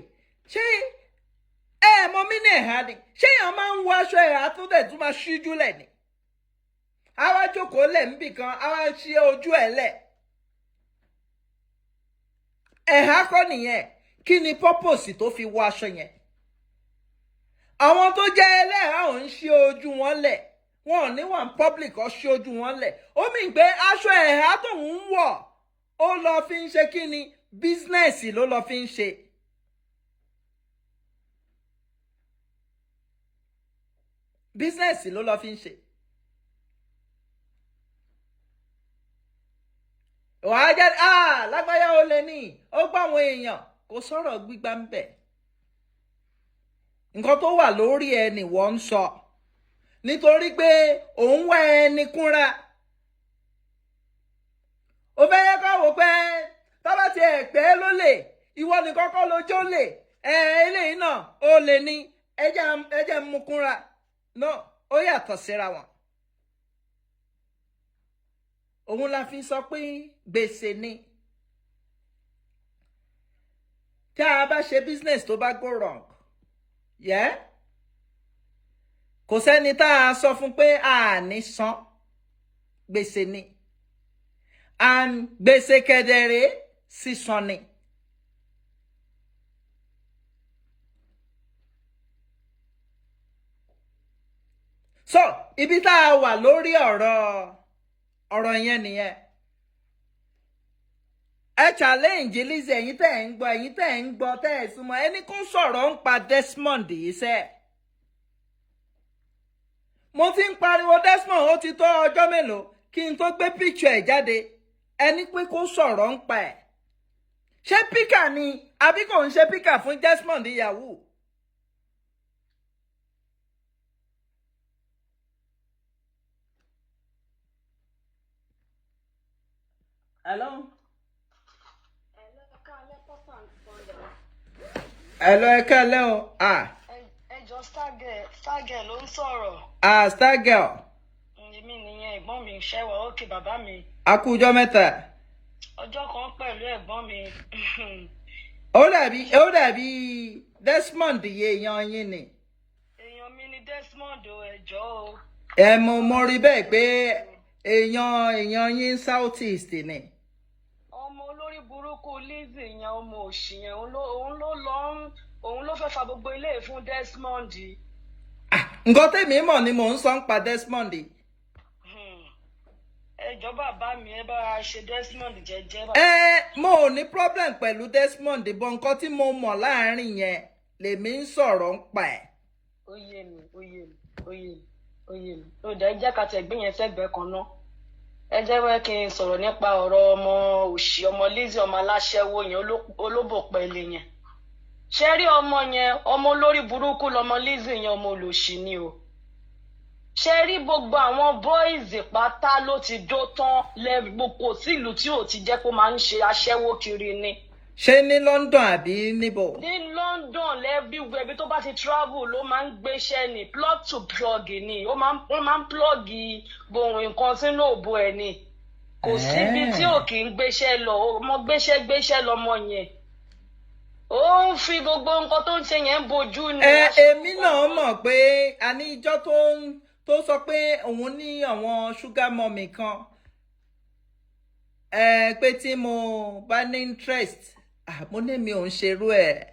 Speaker 1: ṣé mọ mí ní ẹ̀há ni ṣé èèyàn máa ń wọ aṣọ ẹ̀há tó dẹ̀ tún máa ṣíjú lẹ̀ ni àwa jókòó lẹ̀ níbì kan àwa ṣe ojú ẹ̀ lẹ̀ ẹ̀há kọ́ nìyẹn kí ni purpose tó fi wọ aṣọ yẹn àwọn tó jẹ́ ẹlẹ́hà ò ń ṣe ojú wọn lẹ̀ wọn ò ní wà ní public ó ṣe ojú wọn lẹ̀ ó mì pé aṣọ ẹ̀há tóun ń wọ̀ ó lọ fi ń ṣe kí ni bísínẹ́sì ló lọ fi ń ṣe. bísínẹ́sì ló lọ fi ń ṣe. wàá jẹ́ lágbáyà ó lè ní ó gbọ́ àwọn èèyàn kò sọ̀rọ̀ gbígbá ń bẹ̀. nǹkan tó wà lórí ẹni wọ́n ń sọ nítorí pé òun wá ẹni kúnra. ó fẹ́ yẹ ká wò pé tọ́ba ti ẹ̀ pé ló lè ìwọ ní kọ́kọ́ lójó lè eléyìí náà ó lè ní ẹjẹ́ mú kúnra. No, ó yàtọ̀ síra wọn. Òun la fi sọ pé gbèsè ni. Tí a bá ṣe business tó bá go wrong, kò sẹ́ni tá a sọ fún pé a ní san gbèsè ni. And gbèsè kedere sísan ni. So, ibi tá a wà lórí ọ̀rọ̀ yẹn nìyẹn. Ẹ challenge Lizzy ẹ̀yin tẹ́ ẹ̀ ń gbọ́ tẹ́ ẹ̀ súnmọ́ ẹni kó sọ̀rọ̀ ń pa Desmond yìí sẹ́. Mo ti ń pariwo Desmond ó ti tó ọjọ́ mélòó kí n tó gbé picture ẹ̀ jáde ẹni pé kó sọ̀rọ̀ ń pa ẹ̀. Ṣé píkà ni àbí kò ń ṣe píkà fún Desmond Yahoo? Hello? Hello, ẹ káalẹ́ o.
Speaker 5: Ẹjọ́ Stargirl ló ń sọ̀rọ̀.
Speaker 1: Stargirl.
Speaker 5: Èmi nìyẹn ẹ̀gbọ́n mi ṣẹ́wọ̀ ókè bàbá mi.
Speaker 1: A kú ọjọ́ mẹ́ta.
Speaker 5: Ọjọ́ kan pẹ̀lú ẹ̀gbọ́n mi.
Speaker 1: Ó dàbí Desmond yìí èèyàn yín ni.
Speaker 5: Èèyàn mi ni Desmond o ẹjọ́ o.
Speaker 1: Mo rí bẹ́ẹ̀ pé èèyàn yín South East ni.
Speaker 5: Ọmọ olórí burúkú Lizzy yẹn ọmọ òṣì yẹn òun ló fẹ́ fa gbogbo ilé fún Desmond.
Speaker 1: Nǹkan tèmi mọ̀ ni mò ń sọ ń pa Desmond.
Speaker 5: Ẹjọ́ bàbá mi ẹ bá ṣe Desmond jẹ́jẹ́ bàbá.
Speaker 1: Mo ò ní problem pẹ̀lú Desmond bọ́ nǹkan tí mo mọ̀ láàrin yẹn lèmi ń sọ̀rọ̀ ń pa ẹ̀.
Speaker 5: Ó yé mi. Ó dẹ̀ jẹ́ ká tẹ̀ gbé yẹn sẹ́gbẹ̀ẹ́ kan náà. Ẹ jẹ́ wẹ́ kí n sọ̀rọ̀ nípa ọ̀rọ̀ ọmọ òṣì ọmọ Lizzy ọmọ aláṣẹ́wó yẹn olóbòpẹ̀lẹ̀ yẹn. Ṣé rí ọmọ yẹn ọmọ olórí burúkú lọmọ Lizzy yẹn ọmọ olòṣì ni o. Ṣé rí gbogbo àwọn boys pátá ló ti dó tán lẹ́gbọ̀n kò sí ìlú tí ò ti jẹ́ kó máa ń ṣe aṣẹ́wó kiri ni.
Speaker 1: Ṣé ní London àbí níbo?
Speaker 5: Ní London lẹ́bíwẹ̀ bí tó bá ti travel ló máa ń gbéṣẹ́ ni plug to plug ni ó máa ń plug gbohùn nǹkan sínú òbò ẹ̀ ni. Kò síbi tí ò kì í gbéṣẹ́ lọ ọmọ gbéṣẹ́ lọmọ yẹn. Ó ń fi gbogbo nǹkan tó ń ṣe yẹn bojú ni.
Speaker 1: Èmi náà mọ̀ pé àní ìjọ tó sọ pé òun ní àwọn sugar mummy kan pé tí mo bá ní interest mo ní mi ò ń ṣerú ẹ̀.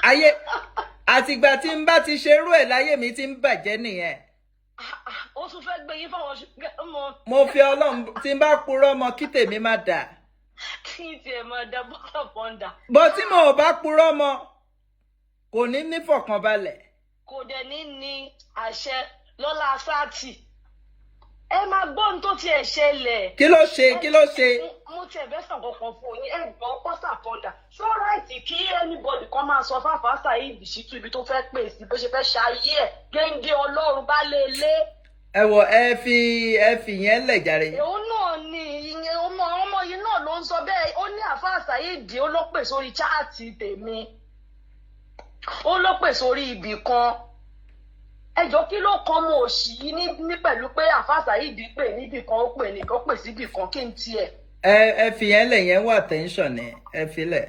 Speaker 1: Ayé àtìgbà tí n bá ti ṣerú ẹ̀ láyé mi ti ń bàjẹ́ nìyẹn.
Speaker 5: Ó tún fẹ́ gbé yín fáwọn ọmọ.
Speaker 1: Mo fi Ọlọ́run tí n bá purọ́ ọmọ kí tèmi má dà.
Speaker 5: Kí tiẹ̀ máa dá bọ́tà pọ́ńdà.
Speaker 1: Bọ́ tí mo ò bá purọ́ ọmọ kò ní nífọ̀kànbalẹ̀.
Speaker 5: Kò dẹ̀ ní àṣẹ lọ́la sáàtì. ẹ máa gbọ́ ohun tó tiẹ̀ ṣẹlẹ̀.
Speaker 1: Kí ló ṣe?
Speaker 5: Mo tiẹ̀ bẹ́ sàn kankan fún yín ẹ̀gbọ́n pọ́sà pọ́ndà ṣó ráìtì kí anybody kan máa sọ fáfá Saheed Shittu ibi tó fẹ́ pè sí bó ṣe fẹ́ ṣayé ẹ̀ géńdé Ọlọ́run bá lè lé.
Speaker 1: Ẹ wò ẹ fi yẹn lẹ̀ jàre.
Speaker 5: Òun náà ni ìyẹn ọmọ yìí náà ló ń sọ bẹ́ẹ̀ ó ní àfáà Saheed ó ló pè sórí chaati tèmi ó ló pè sórí ibì kan. Ẹjọ́ kí ló kàn mọ́ òṣì yìí ní pẹ̀lú pé àfáà Saheed pè níbì kan ó pè nìkan pè síbì kan kí n tiẹ̀.
Speaker 1: Ẹ fi yẹn lẹ̀ yẹn wà tension ni ẹ fi lẹ̀.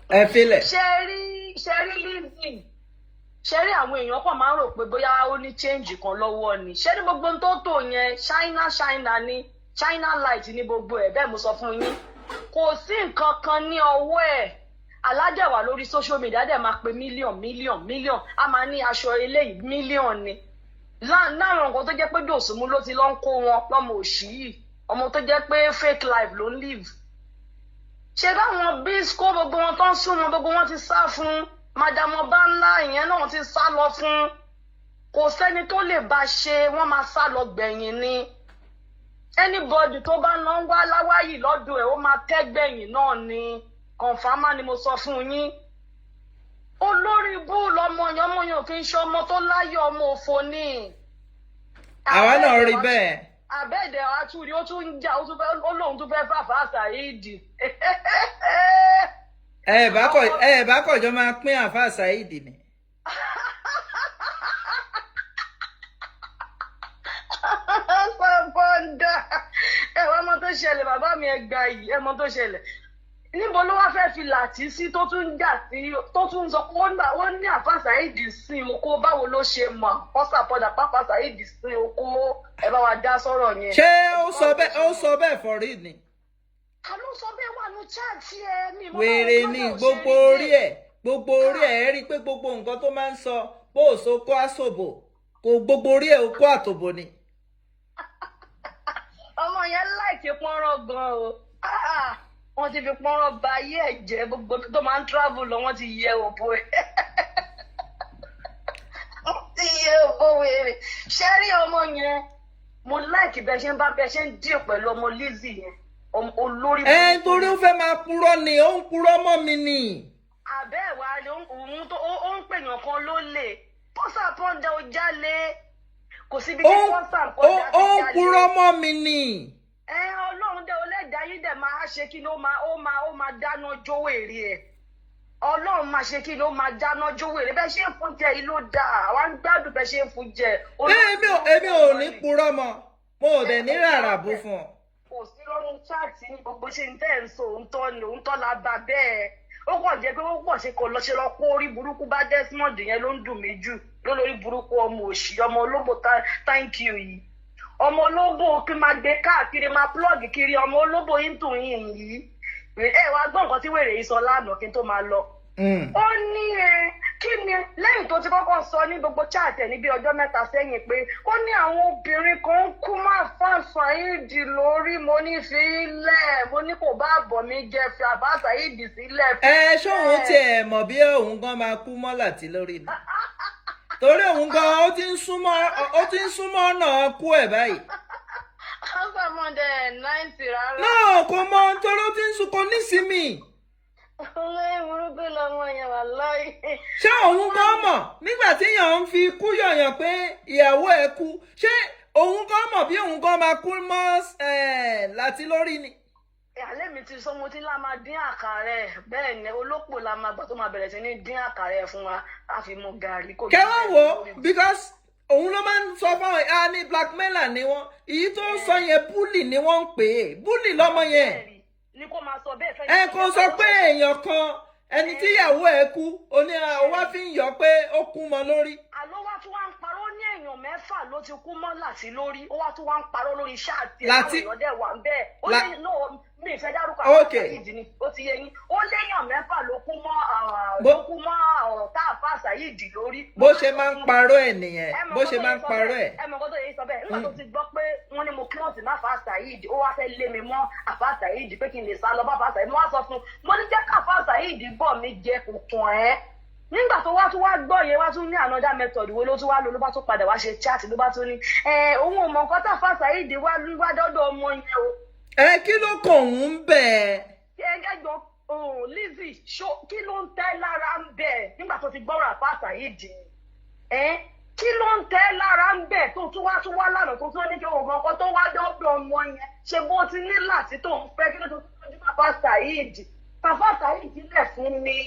Speaker 1: Ẹ fi lẹ̀.
Speaker 5: Ṣé rí Lizzy ṣé rí àwọn èèyàn kan máa ń rò pé bóyá ó ní change kan lọ́wọ́ ni ṣé ní gbogbo ohun tó tò yẹn China ni China light ní gbogbo ẹ̀ bẹ́ẹ̀ mo sọ fún yín kò sí nǹkan kan ní ọwọ́ ẹ̀. Aládẹ̀wà lórí social media dẹ̀ máa pe mílíọ̀n a máa ní aṣọ eléyìí mílíọ̀n ni láàrin nǹkan tó jẹ́ pé dòsùnmú ló ti lọ ń kó wọn lọ́mọ òṣì yìí ọmọ tó jẹ́ pé fake life ló ń live. Ṣé báwọn Bisco gbogbo wọn tó ń sún wọn gbogbo wọn ti sá fún madam ọba ńlá ìyẹn náà ti sá lọ fún kò sẹ́ni tó lè bá ṣe wọ́n máa sá lọ gbẹ̀yìn ni anybody tó bá lọ ń wá láwáyì lọ́dọ̀ ẹ̀ ó máa tẹ́ gbẹ̀yìn náà ni. Kọ̀nfàmà ni mo sọ fún yín olórí bú lọmọ yẹn kì í ṣe ọmọ tó láyọ̀ ọmọ òfò ni.
Speaker 1: Àwa náà rí bẹ́ẹ̀.
Speaker 5: Àbẹ́ẹ̀dẹ̀ àtúrí ó tún ń jà ó lóun tún fẹ́ fàfà Saheed.
Speaker 1: Ẹ bá kọjọ máa pín àfà Saheed ni.
Speaker 5: Pọ́ńdà ẹ̀wọ̀n ọmọ tó ṣẹlẹ̀ bàbá mi ẹ̀ gbà yìí ẹ̀mọ tó ṣẹlẹ̀. Níbo ló wá fẹ́ fi làtí sí tó tún ń jà sí tó tún ń sọ pé wọ́n ní àfáà Saheed sin oko báwo ló ṣe mọ̀ pọ́sà pọ́dà pápá Saheed sin oko ẹ bá wa dá sọ̀rọ̀ yẹn.
Speaker 1: Ṣé ó sọ bẹ́ẹ̀ for real ni?
Speaker 5: Ta ló sọ bẹ́ẹ̀ wà ní chaati ẹ mi.
Speaker 1: Wèrè ni gbogbo orí ẹ̀ ẹ rí i pé gbogbo nǹkan tó máa ń sọ bó o so kó àṣòbò kò gbogbo orí ẹ̀ ó kó àtòbò ni.
Speaker 5: Ọmọ yẹn láìkí pọ́nrán gan o. Wọ́n ti fi pọ́nrán ba ayé ẹ̀ jẹ́ gbogbo tó máa ń travel lọ wọ́n ti yẹ òbó ẹ̀. Wọ́n ti yẹ òbó wèrè. Ṣé rí ọmọ yẹn mo láìkí bẹ́ẹ̀ ṣe ń bá bẹ́ẹ̀ ṣe ń díò pẹ̀lú ọmọ Lizzy yẹn olórí.
Speaker 1: Torí ó fẹ́ máa purọ́ ni ó ń purọ́ mọ́ mi ni.
Speaker 5: Àbẹ́ wa ni ó ń pèèyàn kan ló lè pọ́sà pọ́ńdà ó jálè kò síbi tí pọ́sà pọ́ńdà ti jálè.
Speaker 1: Ó ń purọ́ mọ́ mi ni.
Speaker 5: Ọlọ́run dé olẹ́dàá yín dẹ̀ máa ṣe kí ló máa dáná jó èrè ẹ̀. Ọlọ́run máa ṣe kí ló máa dáná jó èrè bẹ́ẹ̀ ṣe ń fún jẹ yìí ló dáa àwa ń gbádùn bẹ́ẹ̀ ṣe ń fún jẹ.
Speaker 1: Èmi ò ní purọ́ mọ́ mo ò dẹ̀ ní rárá bó fún ọ.
Speaker 5: Kò sí lọ́rùn chaati ní gbogbo ṣe ń tẹ̀ ń sọ òǹtọ́ la bá bẹ́ẹ̀. Ó kàn jẹ́ pé ó pọ̀ ṣe kò lọ ṣe lọ kó orí burúkú bá Desmond yẹn ló ń dùn mí jù lólórí burúkú ọmọ òṣì ọmọ olóbò thank you yìí. Ọmọ olóbò kí máa gbé káàkiri máa plọ́ọ̀gì kiri ọmọ olóbò yíntù yìí wá gbọ́ nǹkan tí wèrè yìí sọ lánàá kí n tó máa lọ. Ó ní kí ni lẹ́yìn tó ti kọ́kọ́ sọ ní gbogbo chat ẹ̀ ní bí ọjọ́ mẹ́ta sẹ́yìn pé ó ní àwọn obìnrin kan ń kú máa fà Saheed lórí mo ní fi ilẹ̀ mo ní kò bá bọ̀ mí jẹ fi àbá Saheed sílẹ̀.
Speaker 1: Ṣóun tiẹ̀ mọ̀ bí òun gan máa kú mọ́ Làtí lórí ni torí òun gan ó ti ń súnmọ́ ọ̀nà kú ẹ̀ báyìí.
Speaker 5: Ọ̀sàmọ̀dé 90 rárá.
Speaker 1: Náà kò mọ nítorí ó ti ń sunkún nísìmí.
Speaker 5: Ọlọ́yin burúkú lọmọ yẹn wà láyé.
Speaker 1: Ṣé òun gan mọ̀ nígbà tí èèyàn ń fi ikú yọ̀yàn pé ìyàwó ẹ̀ kú ṣé òun gan mọ̀ bí òun gan máa kú mọ́ Làtí lórí ni.
Speaker 5: Ìyàlẹ́ mi ti sọ mo ti lá máa dín àkàrà ẹ̀ bẹ́ẹ̀ ni olópò la máa gbà tó máa bẹ̀rẹ̀ sí ní dín àkàrà ẹ̀ fún wa á fi mu gàrí.
Speaker 1: Kẹ́wọ́n wo because òun ló máa ń sọ fáwọn ẹ̀ ní blackmailer ni wọ́n èyí tó ń sọ yẹn búlì ni wọ́n ń pè é búlì lọ́mọ yẹn.
Speaker 5: Ní kó máa sọ bẹ́ẹ̀ fẹ́.
Speaker 1: Kò sọ pé èèyàn kan ẹni tí ìyàwó ẹ̀ kú oní ọwọ́ fi ń yọ pé ó kú mọ́ lórí.
Speaker 5: Àlọ́ wá tún wá ń parọ́ ní èèyàn 6 ló ti kú mọ́ Làtí lórí ó wá tún wá ń parọ́ lórí iṣẹ́ àti
Speaker 1: Làtí
Speaker 5: àwọn èèyàn dẹ̀ wà ń bẹ́ẹ̀ ó lé mi ìfẹ́ dárúkọ àwọn Saheed ni ó ti yé yín ó léèyàn 6 ló kú mọ́ ọ̀rọ̀ tá a fà Saheed lórí.
Speaker 1: Bó ṣe máa ń parọ́ ẹ̀ nìyẹn bó ṣe máa ń parọ́ ẹ̀.
Speaker 5: Ẹ mọ̀ kó tó yẹ sọ bẹ́ẹ̀ nígbà tó ti gbọ́ pé wọ́n ní mo kílọ̀sì má fà Saheed ó wá fẹ́ lé mi mọ́ àfà Saheed pé kí n lè sá lọ bá fà Saheed mo wá sọ fún mo ní jẹ́ káfà Saheed bọ̀ mi jẹ kùkùn ẹ̀ nígbà tó wá tún wá gbọ́ yẹn wá tún ní another method wo ló tún wá lò ló bá tún padà wá ṣe chat ló bá tún ní òun ò mọ nǹkan tá Àfáà Saheed wá dọ́dọ̀ ọmọ yẹn o.
Speaker 1: Kí ló kàn ń bẹ̀?
Speaker 5: Ẹgbẹ́ Lizzy kí ló ń tẹ́ lára ń bẹ̀ nígbà tó ti gbọ́rọ̀ Àfáà Saheed kí ló ń tẹ́ lára ń bẹ̀ tó tún wá lánàá tó tún ní kí òun ọkọ tó wá dọ́dọ̀ ọmọ yẹn ṣe bó ti ní láti tó ń fẹ́ kí ló tó tún Àfáà Saheed lẹ̀ fún mi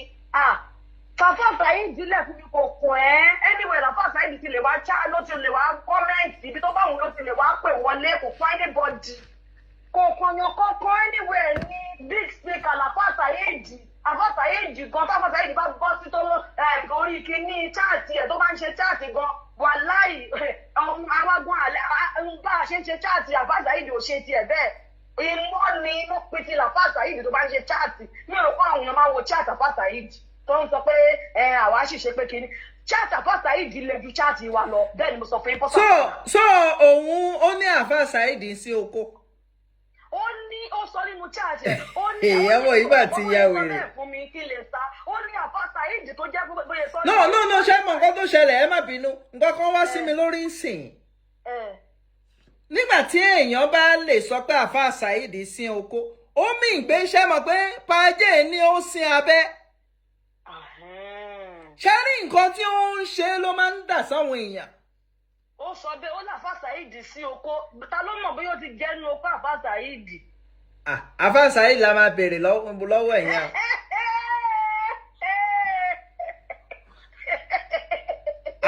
Speaker 5: Àfáà Saheed lẹ̀ fún mi kò kàn ẹ́ anyway Àfáà Saheed ti lè wá ló ti lè wá kọ́mẹ́ǹtì ibi tó bá wù ló ti lè wá pè wọlé kò fún anybody kò kànyàn kankan anyway ní big speaker Àfáà Saheed gan Àfáà Saheed bá bọ́ sí tó orí kìíní chaati ẹ̀ tó bá ń ṣe chaati gan wàláì àwọn agbọn àlẹ́ bá a ṣe ń ṣe chaati Àfáà Saheed ò ṣe tiẹ̀ bẹ́ẹ̀ iná ni inú pété Àfáà Saheed tó bá ń ṣe chaati mi ò rò pé àwọn èèyàn máa wo chaati Àfáà Saheed tó ń sọ pé àwa ṣìṣe pé kínní chaati Àfáà Saheed le ju chaati wa lọ bẹ́ẹ̀ ni mo sọ fún yín.
Speaker 1: so òun ó ní Àfáà Saheed sí oko.
Speaker 5: Ó sọ nínú chaati ẹ̀ ó ní
Speaker 1: ìyàwó ìgbà tí ya wèrè.
Speaker 5: fún mi kí lè sá ó ní Àfáà Saheed tó jẹ́ gbogbo yẹn sọ.
Speaker 1: no ṣé mọ nǹkan tó ṣẹlẹ̀ ẹ má bínú nǹkan kan wá sí mi lórí ìsìn. nígbà tí èèyàn bá lè sọ pé Àfáà Saheed sí oko ó mì pé ṣé mọ̀ pé pàjẹ́ ni ó sin abẹ́. ṣé rí nǹkan tí ó ń ṣe ló máa ń dà sáwọn èèyàn.
Speaker 5: Ó sọ bẹ́ẹ̀ ó ní Àfáà Saheed sí oko ta ló mọ̀ bóyá ó ti jẹ́nu oko Àfáà Saheed.
Speaker 1: Àfáà Saheed la máa béèrè lọ́wọ́ ẹ̀yàn.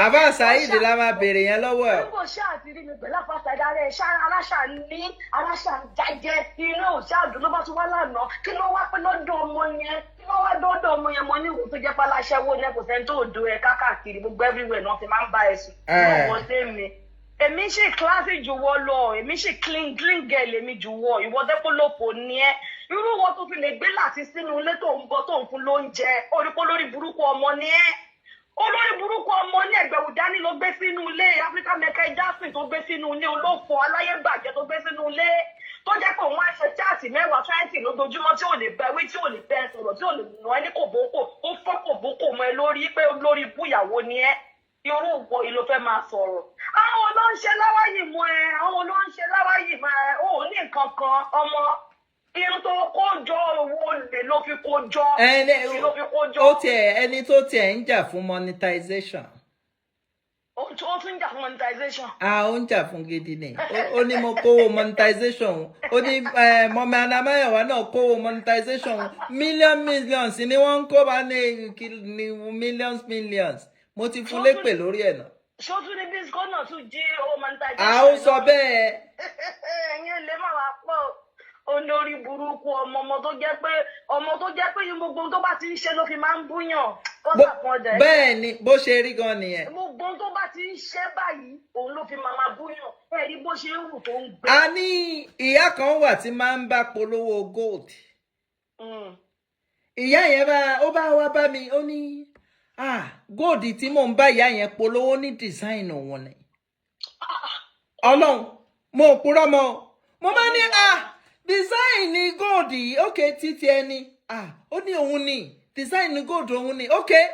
Speaker 1: Àfáà Saheed la máa béèrè yẹn lọ́wọ́ ẹ̀.
Speaker 5: Níbo ṣáà ti rí mi pẹ̀lú Àfáà Saheed rẹ̀ aláṣà ní aláṣà jájẹ́ inú òṣàdùn ló bá tún wá lánàá kí ló wá pé lọ́dọ̀ ọmọ yẹn kí ló wá dọ́dọ̀ ọmọ yẹn mọ ní ìwò tó jẹ́ páláṣẹ́wó ní kò sẹ́ni tó do ẹ káàkiri gbogbo everywhere náà ti máa ń bá ẹ sùn. Lọ́wọ́ tèmi èmi ṣì kíláàsì jù wọ́ lọ èmi ṣì clean girl èmi jù wọ́ ìwọ dẹ́pọ̀lọpọ̀ ni ẹ́ irú wọn tó fi lè gbé láti sínú ilé tó ń bọ̀ tó ń fún lóúnjẹ orípọ̀ lórí burúkú ọmọ ni ẹ́ olórí burúkú ọmọ ní ẹgbẹ̀rù dání ló gbé sínú ilé Africa Michael Jackson tó gbé sínú ilé olófò aláyébàjẹ́ tó gbé sínú ilé tó jẹ́ pé òun á ṣe chaati 20 lójoojúmọ́ tí ò lè bẹ wí tí ò lè bẹ sọ̀rọ̀ tí ò lè nà ẹ́ ní kòbókò ó fọ́ kòbókò mọ́ ẹ lórí pé olórí búyàwó ni ẹ́ irú ògbó yìí ló fẹ́ máa sọ̀rọ̀ àwọn ló ń ṣe láwáyì mọ́ ẹ àwọn ló ń ṣe láwáyì mọ́ ẹ ò ní nǹkan kan ọmọ irun tó kó jọ owó lè ló fi kó jọ
Speaker 1: ó tiẹ̀ ẹni tó tiẹ̀ ń jà fún monetization.
Speaker 5: ó tún ń jà fún monetization.
Speaker 1: Ó ń jà fún gidi ni ó ní mo kówó monetization ó ní mọ̀mọ́ anamáyọ̀wá náà kówó monetization millions ni wọ́n ń kó bá ní millions mo ti fún lépè lórí ẹ̀ náà.
Speaker 5: ṣótú ní bísíkò náà tún jí owó monetization.
Speaker 1: ó sọ bẹ́ẹ̀.
Speaker 5: ẹ̀yin lè má wá pọ̀ olórí burúkú ọmọ tó jẹ́ pé gbogbo tó bá ti ń ṣe ló fi máa ń búyàn.
Speaker 1: bẹ́ẹ̀ ni bó ṣe rí gan nìyẹn.
Speaker 5: gbogbo tó bá ti ń ṣe báyìí òun ló fi máa búyàn ẹ rí bó ṣe ń wù tó ń gbé.
Speaker 1: a ní ìyá kan wà tí máa ń bá polówó gold. ìyá yẹn ó bá wá bá mi ó ní gold tí mò ń bá ìyá yẹn polówó ní design òun ni. Ọlọ́run mo purọ́ mọ́ mo máa ní design ni gold yìí okay títí ẹni ó ní òun ni design ni gold òun ni okay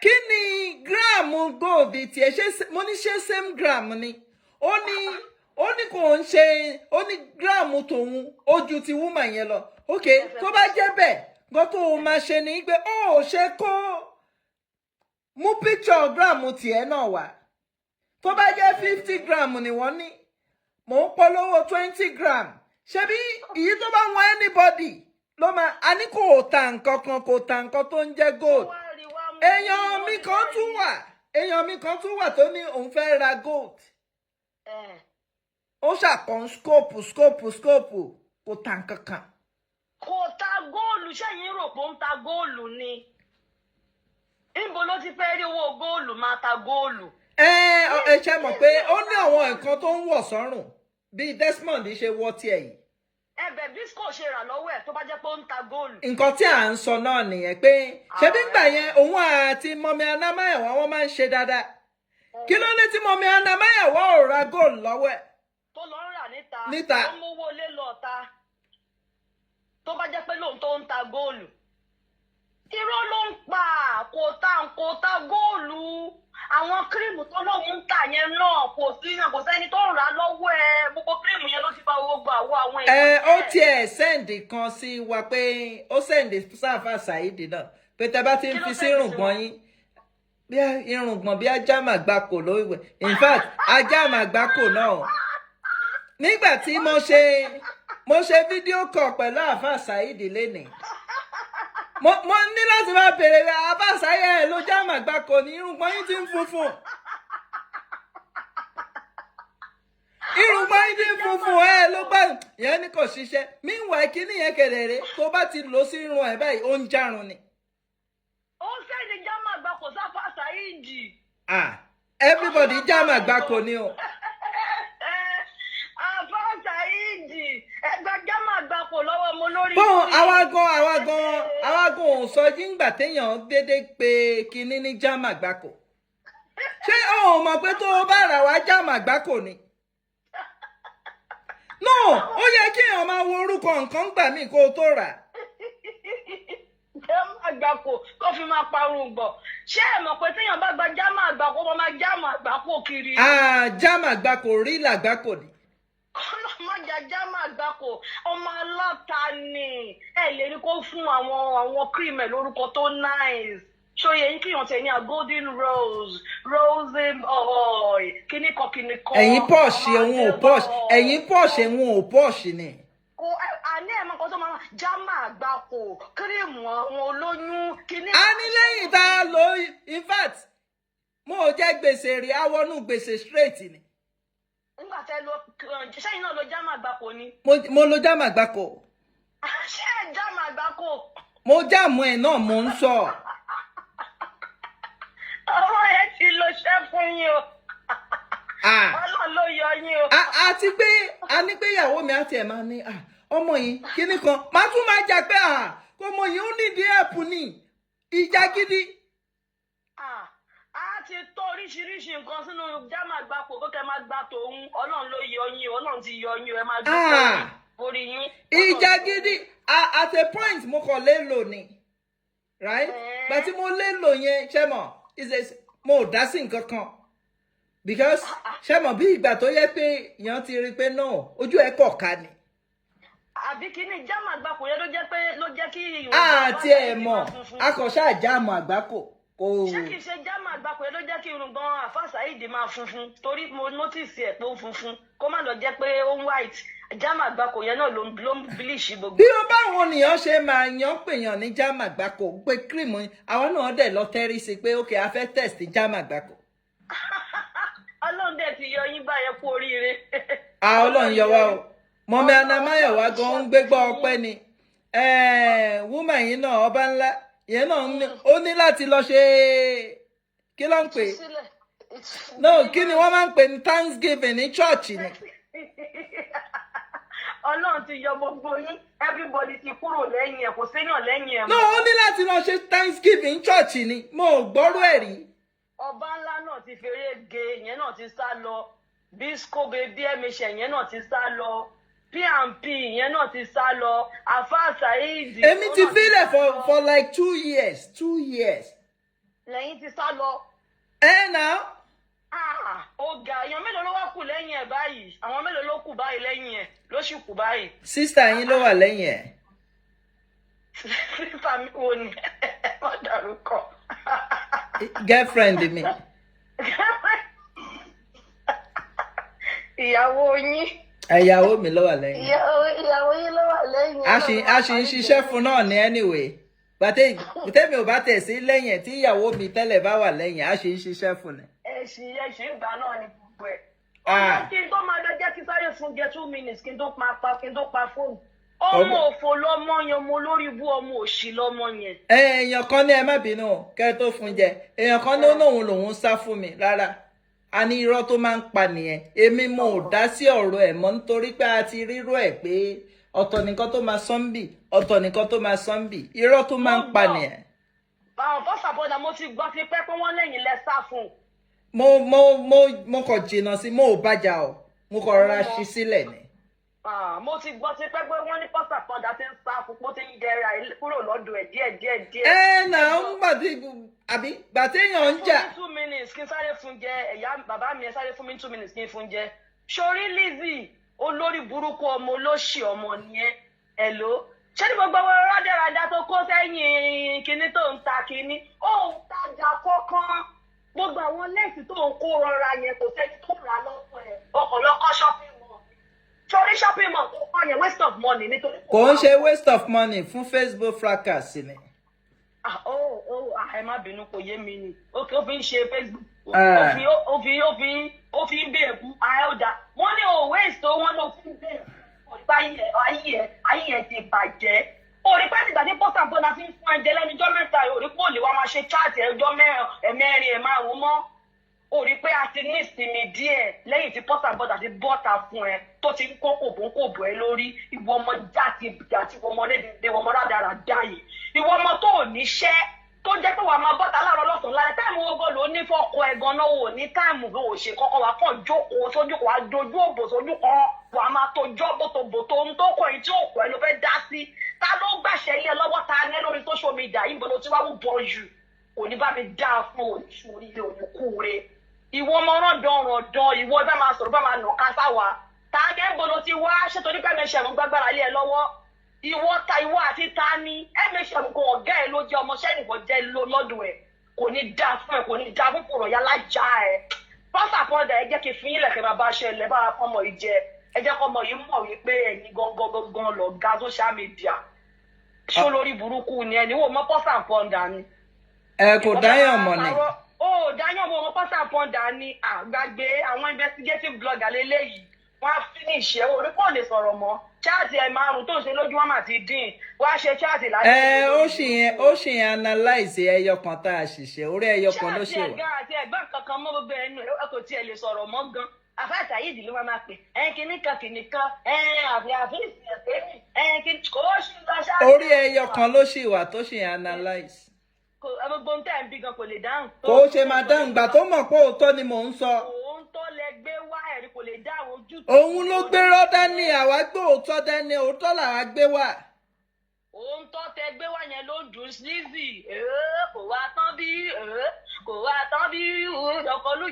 Speaker 1: kí ni gram gold tiẹ̀ ṣe mo ní ṣe same gram ni ó ní kò ń ṣe ó ní gram tòun ojú ti woman yẹn lọ okay tó bá jẹ́ bẹ́ẹ̀ gbọ́ tó o máa ṣe ni pé ó ṣe kó mú picture gram tiẹ̀ náà wá tó bá jẹ́ 50 gram ni wọ́n ní mò ń polówó 20 gram ṣebí èyí tó bá wọn anybody ló máa a ní kò ta nǹkan tó ń jẹ́ gold. èèyàn mi kan tún wà tó ní òun fẹ́ ra gold. ó ṣàkàn scope kò ta nǹkan kan.
Speaker 5: kò ta góòlù ṣẹ́yìn rò pé ó ń ta góòlù ni níbo ló ti fẹ́ rí owó góòlù máa ta góòlù.
Speaker 1: ẹ ṣe mọ̀ pé ó ní àwọn nǹkan tó ń wọ̀ sọ́rùn bí Desmond ṣe wọ́ tiẹ̀ yìí.
Speaker 5: ẹbẹ̀ Bisco ṣe rà lọ́wọ́ ẹ̀ tó bá jẹ́ pé ó ń ta góòlù.
Speaker 1: nǹkan tí à ń sọ náà nìyẹn pé ṣebí ńgbà yẹn òun àti mọ̀mí Anamáyọ̀wá wọ́n máa ń ṣe dáadáa. kí ló dé tí mọ̀mí Anamáyọ̀wá ò ra góòlù lọ́wọ́ ẹ̀.
Speaker 5: tó lọ ń rà níta tó mówó lé lọ́ta tó bá jẹ́ pé lóun tó ń ta góòlù irọ́ ló ń pa kò ta góòlù àwọn kírìmù tó lóun ń tà yẹn náà kò sẹ́ni tó ń rà lọ́wọ́ ẹ gbogbo kírìmù yẹn ló ti bá gbogbo àwọn èèyàn.
Speaker 1: Ó tiẹ̀ sẹ́ǹdì kan sí wa pé ó sẹ́ǹdì sáfà Saidi náà pé tẹ bá ti ń fi sí irùngbọ̀n yín bí irùngbọ̀n bí ajá màgbákò ló wẹ̀ in fact ajá màgbákò náà nígbà tí mo ṣe fídíò kọ̀ pẹ̀lú àfà Saidi lénìí mo ní láti máa bèrè àfà Saidi ló já màgbákò ní irùngbọ̀n yín ti ń funfun irùngbọ̀n yín ti ń funfun ló bá yẹn ní kò ṣiṣẹ́ meanwhile kíní yẹn kedere tó bá ti lò sí irun ẹ̀ báyìí ó ń jarun ni.
Speaker 5: ó sẹ́ni jámà àgbákò sáfà Saidi.
Speaker 1: Everybody jámà àgbákò ni o.
Speaker 5: àfà Saidi ẹgbẹ́ jámà àgbákò lọ́wọ́ mo lórí.
Speaker 1: bọ́n àwa gan ò sọ jíǹgbà téèyàn dédé pé kinní ní jámà àgbákò ṣé o mọ̀ pé tó o bá rà wá jámà àgbákò ni. no ó yẹ kí èèyàn máa wo orúkọ nǹkan gbà mí kó o tó rà.
Speaker 5: jámà àgbákò kó fi máa parun gbọ̀ ṣé ẹ mọ̀ pé téèyàn bá gba jámà àgbákò wọ́n máa jámà àgbákò kiri.
Speaker 1: jámà àgbákò rí làgbákò ni.
Speaker 5: ọlọ́mọjà jámà àgbákò ọmọ aláta ni ẹ lè rí kó fún àwọn cream ẹ lórúkọ tó nice ṣòye yín kíyàn tẹ̀ ní a golden rose oil kíníkan.
Speaker 1: ẹ̀yin posh ẹ̀hún ò posh ẹ̀yin posh ẹ̀hún ò posh ni.
Speaker 5: kò àní ẹ̀ máa kọ́ tó máa jámà àgbákò kírìmù àwọn olóyún kíní.
Speaker 1: a ní lẹ́yìn tá a lò in fact mo ò jẹ́ gbèsè rí awọ́nú gbèsè straight ni.
Speaker 5: nígbà tẹ́ lo sẹ́yìn náà lo jámà àgbákò ni.
Speaker 1: mo lo jámà àgbákò.
Speaker 5: ṣé ẹ jámà àgbákò.
Speaker 1: mo jáàmù ẹ̀ náà mo ń sọ.
Speaker 5: ọmọ yẹn ti lo ṣẹ́ fún yín o. Ọlọ́run ló yọ yín o.
Speaker 1: àti pé a ní pé ìyàwó mi àti ẹ̀ máa ní ọmọ yìí kíní kan máa tún máa jà pé ọmọ yìí ó nídìí ẹ̀pù ní ìjà gidi.
Speaker 5: a ti tó oríṣiríṣi nǹkan sínú jámà àgbákò kó kẹ́ máa gbà tòun Ọlọ́run ló yọ yín o Ọlọ́run ti yọ yín o ẹ máa dúpẹ́ orí yín.
Speaker 1: ìjà gidi at a point mo kàn lè lò ní right gbàtí mo lè lò yẹn ṣe mọ̀ mo ò dá sí nǹkan kan because ṣe mọ̀ bí ìgbà tó yẹ pé èèyàn ti rí pé náà ojú ẹ̀ kọ̀ ká ni.
Speaker 5: àbí kíní jámà àgbákò yẹn ló jẹ́ kí ìwé
Speaker 1: àti ẹ̀ mọ̀ akọ̀ṣà jámù àgbákò kò.
Speaker 5: ṣé kìí ṣe jámà àgbákò yẹn ló jẹ́ kí irùngbọ̀n àfà Saidi máa funfun torí mo notice ẹ̀ pé ó funfun kó má lọ jẹ́ pé ó ń white jámà àgbákò yẹn náà ló ń bleach gbogbo.
Speaker 1: bí ó báwọn ènìyàn ṣe máa yan pèèyàn ní jámà àgbákò pé kírìmù àwọn náà dẹ̀ lọ tẹ́rí sí pé ok a fẹ́ test jámà àgbákò.
Speaker 5: Ọlọ́run dẹ̀ ti yọ yín báyẹn kú oríire.
Speaker 1: Ọlọ́run yọ wá o mọ̀mí anamáyọ̀wá gan ń gbégbá ọpẹ́ ni woman yìí náà ọba ńlá yẹn náà ó ní láti lọ ṣe kí ló ń pè no kí ni wọ́n máa ń pè ní Thanksgiving ní church ni.
Speaker 5: Ọlọ́run ti yọ gbogbo yín everybody ti kúrò lẹ́yìn ẹ̀ kò séyàn lẹ́yìn ẹ̀ mọ́.
Speaker 1: no ó ní láti lọ ṣe Thanksgiving church ni mo ò gbọ́rọ̀ ẹ̀ rí.
Speaker 5: ọba ńlá náà ti fèrè ge yẹn náà ti sá lọ bisco baby emission yẹn náà ti sá lọ P&P yẹn náà ti sá lọ àfà Saidi.
Speaker 1: èmi ti fílẹ̀ for like 2 years.
Speaker 5: lẹ́yìn ti sá lọ.
Speaker 1: Now.
Speaker 5: ọ̀gá èèyàn mélòó ló wá kù lẹ́yìn ẹ̀ báyìí àwọn mélòó ló kù báyìí lẹ́yìn ẹ̀ ló sì kù báyìí.
Speaker 1: sísítà yín ló wà lẹ́yìn ẹ̀.
Speaker 5: sísítà mi wo ni má dárúkọ.
Speaker 1: girlfriend mi.
Speaker 5: ìyàwó yín.
Speaker 1: ìyàwó mi ló wà lẹ́yìn.
Speaker 5: ìyàwó yín ló wà lẹ́yìn.
Speaker 1: a ṣì ń ṣiṣẹ́ fún náà ní anyway tẹ́mi ò bá tẹ̀ sí lẹ́yìn ẹ̀ tí ìyàwó mi tẹ́lẹ̀ bá wà lẹ́yìn a ṣì ń ṣiṣẹ́ fún ni.
Speaker 5: ẹ̀ṣin ìgbà náà ni gbogbo ẹ̀. ọjọ́ kí n tó máa lọ jẹ́ kí sáré fún jẹ 2 minutes kí n tó pa fóònù. ọmọ òfò lọmọ yẹn mo lórí ibú ọmọ òṣì lọmọ yẹn.
Speaker 1: èèyàn kan ní ẹ má bínú kẹ́ ẹ tó fún jẹ èèyàn kan ní òun lòun sá fún mi rárá a ní irọ́ tó máa ń pa nìyẹn èmi mo ò dá sí ọ̀rọ̀ ẹ̀ mọ́ nítorí pé a ti rírọ̀ ẹ̀ pé ọ̀tọ̀ nìkan tó máa sọ́n bì ọ̀tọ̀ nìkan tó máa sọ́n bì irọ́ tó máa ń pa nìyẹn.
Speaker 5: àwọn bọ́sà bọ́dà mo ti gbọ́ sí pé wọ́n lẹ́yìn lẹ sá fún.
Speaker 1: mo kàn jìnnà sí mo ò bájà o mo kàn rọra ṣí sílẹ̀ ni.
Speaker 5: Mo ti gbọ́ ti pẹ́ pé wọ́n ní pọ́sà pọ́ndà ti ń sá fún pé ó ti ń jẹra kúrò lọ́dọ̀ ẹ̀ díẹ̀.
Speaker 1: Náà ń gbàdí àbí gbàtéèyàn ń jà.
Speaker 5: 2 minutes kí n sáré fún jẹ ẹ̀yà bàbá mi ẹ sáré fún mi 2 minutes kí n fún jẹ. Sori Lizzy olórí burúkú ọmọ olóṣì ọmọ nìyẹn ẹ̀ ló. Ṣé ní gbogbo rádẹ́radá tó kó sẹ́yìn kinní tó ń ta kinní? Ó ń tajà kọ́kán. Gbogbo àwọn lẹ́ẹ̀sì tó ń kó rọra yẹn kò sẹ́ni tó rà lọ́pọ̀ ẹ̀. Ọkọ̀ lọ́kọ́ shopping mall. Sori shopping mall tó kọ́ yẹn waste of money nítorí.
Speaker 1: Kò ń ṣe waste of money fún Facebook fracas ni.
Speaker 5: Ẹ má bínú kò yé mi ni. Ó fi ń ṣe Facebook. Ó fi ń bèèrè àyọ̀dá. Wọ́n ní waste tó wọ́n ló fi ń bèèrè. Ayé ẹ̀ ti bàjẹ́. Orí pẹ́ nígbà tí pọ́sà bọ́lá fi ń fún ẹ̀jẹ̀ lẹ́nujọ́ mẹ́ta orí pé òlè wa máa ṣe chaati ẹjọ́ mẹ́rin márùn-ún mọ́. Orí pé a ti ní ìsinmi díẹ̀ lẹ́yìn tí pọ́sà bọ́lá ti bọ́ta fún ẹ tó ti ń kó kòbókòbó ẹ lórí ìwọ ọmọ jáde àti ìwọ ọmọ lédè ìwọ ọmọ rádaràdá yìí. Ìwọ ọmọ tó ò níṣẹ́ tó jẹ́ pé wàá máa bọ́ta láàárọ̀ lọ́sàn-án lára táìmù ogo ló ní fọ́kọ ẹ̀gan náà wò ní táìmù bí wò ṣe kọ́kọ́ wà kàn jókòó sójú kan wà dojú òbò sójú kan wàá máa tojọ́ bòtòbòtò ohun tó kọ̀ yìí tí òkú ẹ ló fẹ́ dá sí. Ta ló gbàṣẹ ilé lọ́wọ́ ta ní lórí social media yìí bọ́lá tí wàá wù bọ́ jù kò ní bá mi dá fún oníṣòrí ilé òníkúure. Ìwọ ọmọ rọ̀dán ìwọ bá máa sọ̀rọ̀ bá máa nà ká sáwà. Ta gẹ́ bọ́lá tí wá ṣètò nípa ẹ̀mẹ̀ṣẹ̀mú gbàgbára ilé ẹ lọ́wọ́. Ìwọ àti ta ni ẹ̀mẹ̀ṣẹ̀mú kò ọ̀gá ẹ ló jẹ́ ọmọṣẹ́ nìkan jẹ́ lọ́dún ẹ̀ kò ní dá fún ẹ kò ní dá fún fòrò yálà já ẹ. Pọ́sà pọ́ndà ẹ jẹ́ kí fi ilẹ̀ kẹ́ máa bá ṣẹlẹ̀ bá ọmọ yìí jẹ ẹ jẹ́ kọ́mọ yìí mọ̀ wípé ẹ̀yin gangan lọ̀gá social media. Ṣó lórí burúkú ni ẹni wò mọ pọ́sà pọ́ndà ni.
Speaker 1: Kò dáyàn mọ̀ ni.
Speaker 5: Dáyàn mọ̀ pọ́sà pọ́ndà ni àgbàgbé àwọn investigative blogger lélẹ́yìí wọ́n á finish ẹ̀ orí kò lè sọ̀rọ̀ mọ́. Chaati ẹ̀ márùn-ún tó ń ṣe lójú wọn mà ti dín wá ṣe chaati láti.
Speaker 1: Ó ṣì yẹn analyze ẹyọ kan tá a ṣiṣẹ́ orí ẹyọ kan ló ṣe wà.
Speaker 5: Chaati ẹ̀gá àti ẹ̀gbọ́n kankan mọ́ gbogbo ẹnu ẹ̀ kò tiẹ̀ lè sọ̀rọ̀ mọ́ gan. Àfáàtà yìí ìdílé máa pè kìnnìkan àfihàn kìnnì kò ó ṣì lọ ṣáà.
Speaker 1: Orí ẹyọ kan ló ṣì wà tó ṣì analyze.
Speaker 5: Gbogbo ń tẹ̀ ń bí gan kò lè dáhùn.
Speaker 1: Kò ṣe máa dáhùn gbà tó mọ̀ pé òótọ́ ni mò ń sọ.
Speaker 5: Òun tó lẹ gbé wá ẹ̀rí kò lè dá ojú.
Speaker 1: Òun ló gbé rọ́ dání àwa gbé òótọ́ dání òótọ́ làwa gbé wá.
Speaker 5: Òun tó tẹ gbé wá yẹn ló dùn Lizzy. Kò wá tán bí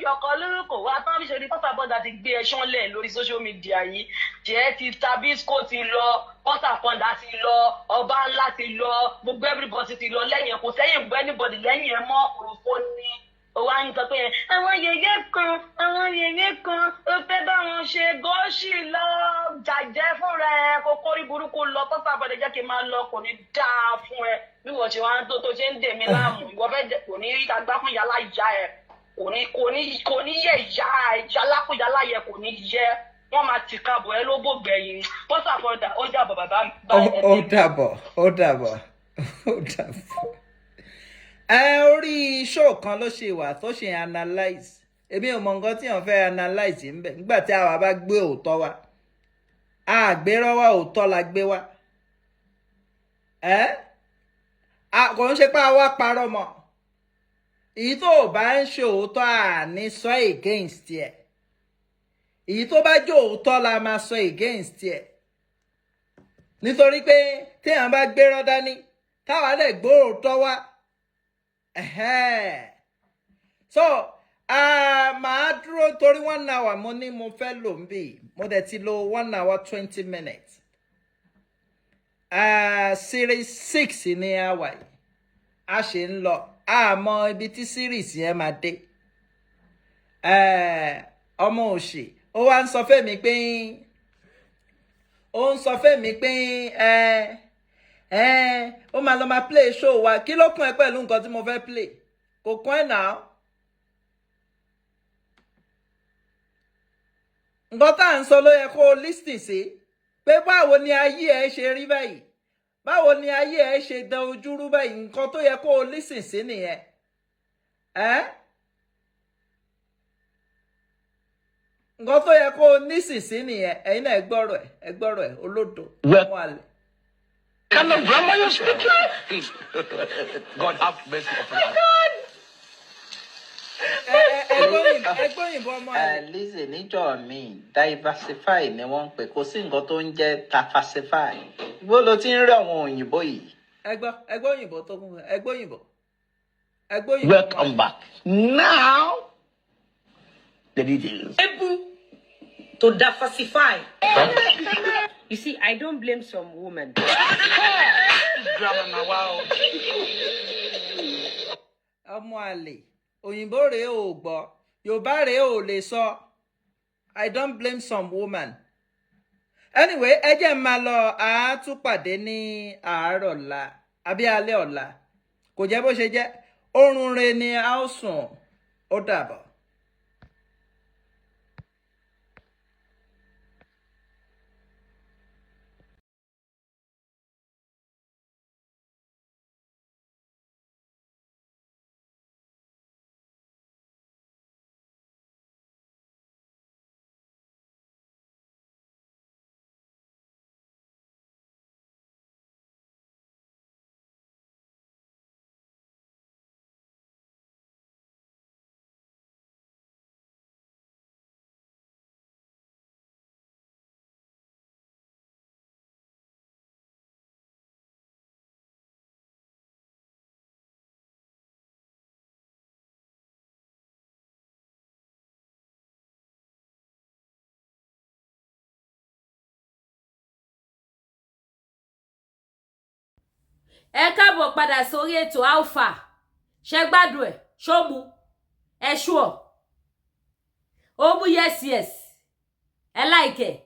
Speaker 5: yọkọlú kò wá tán bí ṣe ní pọ́sà bọ́dà ti gbé ẹṣán lẹ̀ lórí social media yìí. Jẹ́ ti Tabisco ti lọ, pọ́sà pọ́ndà ti lọ, ọba ńlá ti lọ, gbogbo everybody ti lọ lẹ́yìn kò sẹ́yìn gbọ́ anybody lẹ́yìn ẹ̀ mọ́ òrùfó ní. Ó wá ń sọ pé àwọn yèyé kan ó fẹ́ bá wọn ṣe gọ́ọ̀ṣì lọ jàjẹ́ fúnra ẹ kó kórí burúkú lọ pọ́sà bọ́dà jẹ́ kí n máa lọ kò ní dáa fún ẹ bí wọ́n ṣe wá ń tó ṣe ń dè mí láàmú ìwọ fẹ́ kò ní agbá fún yàrá ìyá ẹ kò ní yẹ ìyá lápòyàlá yẹ kò ní yẹ wọ́n máa ti kábọ̀ ẹ ló bò gbẹ̀yìn pọ́sà bọ́dà ó dàbọ̀ bàbá mi.
Speaker 1: Ó dàbọ̀. Orí show kan ló ṣe wà tó ṣe analyze èmi ò mọ nǹkan tí wọ́n fẹ́ analyze ń bẹ̀ nígbà tí àwa bá gbé òótọ́ wá àgbérọ́ wá òótọ́ la gbé wá kò ń ṣe pé àwa parọ́ mọ́ èyí tó bá ń ṣe òótọ́ àní sọ against ẹ̀ èyí tó bá jẹ́ òótọ́ la máa sọ against ẹ̀ nítorí pé téèyàn bá gbérọ́ dání táwa lè gbé òótọ́ wá. So màá dúró torí 1 hour mo ní mo fẹ́ lò ń bì mo dẹ̀ ti lo 1 hour 20 minutes series 6 ní àwa yìí a ṣe ń lọ àmọ́ ibi tí series yẹn máa dé ọmọ òṣì ó wá ń sọ fẹ́mi pé ó máa lọ máa play show wa kí ló kún ẹ pẹ̀lú nǹkan tí mo fẹ́ play kò kún ẹ náà nǹkan tá à ń sọ ló yẹ kó o listen sí pé báwo ni ayé ẹ ṣe rí báyìí báwo ni ayé ẹ ṣe dán ojú rú báyìí nǹkan tó yẹ kó o listen sí nìyẹn nǹkan tó yẹ kó o listen sí nìyẹn ẹ̀yin náà ẹ gbọ́rọ̀ ẹ̀ olódo wọn àlẹ.
Speaker 6: Kind of grammar you speak like? God have mercy upon us.
Speaker 1: ẹgbóyìnbó ọmọ àlè.
Speaker 7: Lizzy níjọ́ mi diversify ni wọ́n ń pè kò sí nǹkan tó ń jẹ́ tafasify. Ibo ló ti ń rí àwọn òyìnbó yìí.
Speaker 1: ẹgbóyìnbó tó kún ẹgbóyìnbó.
Speaker 6: Welcome back. Now, the details.
Speaker 8: Able to diversify. You see, I don't blame some women.
Speaker 1: Ọmọ àlè òyìnbó rèé ò gbọ́ Yorùbá rèé ò lè sọ. I don't blame some women. Anyway, ẹ jẹ́ máa lọ àátúpàdé ní àárọ̀ ọ̀la àbí alẹ́ ọ̀la. Kò jẹ́ bó ṣe jẹ́. Orun re ni a ó sùn. Ó dàbọ̀.
Speaker 9: Ẹ káàbọ̀ padà sórí ètò Alpha. Ṣé gbádùn ẹ̀? Ṣó mu? Ẹ ṣúọ̀. Ó mú yes. Ẹ like ẹ̀.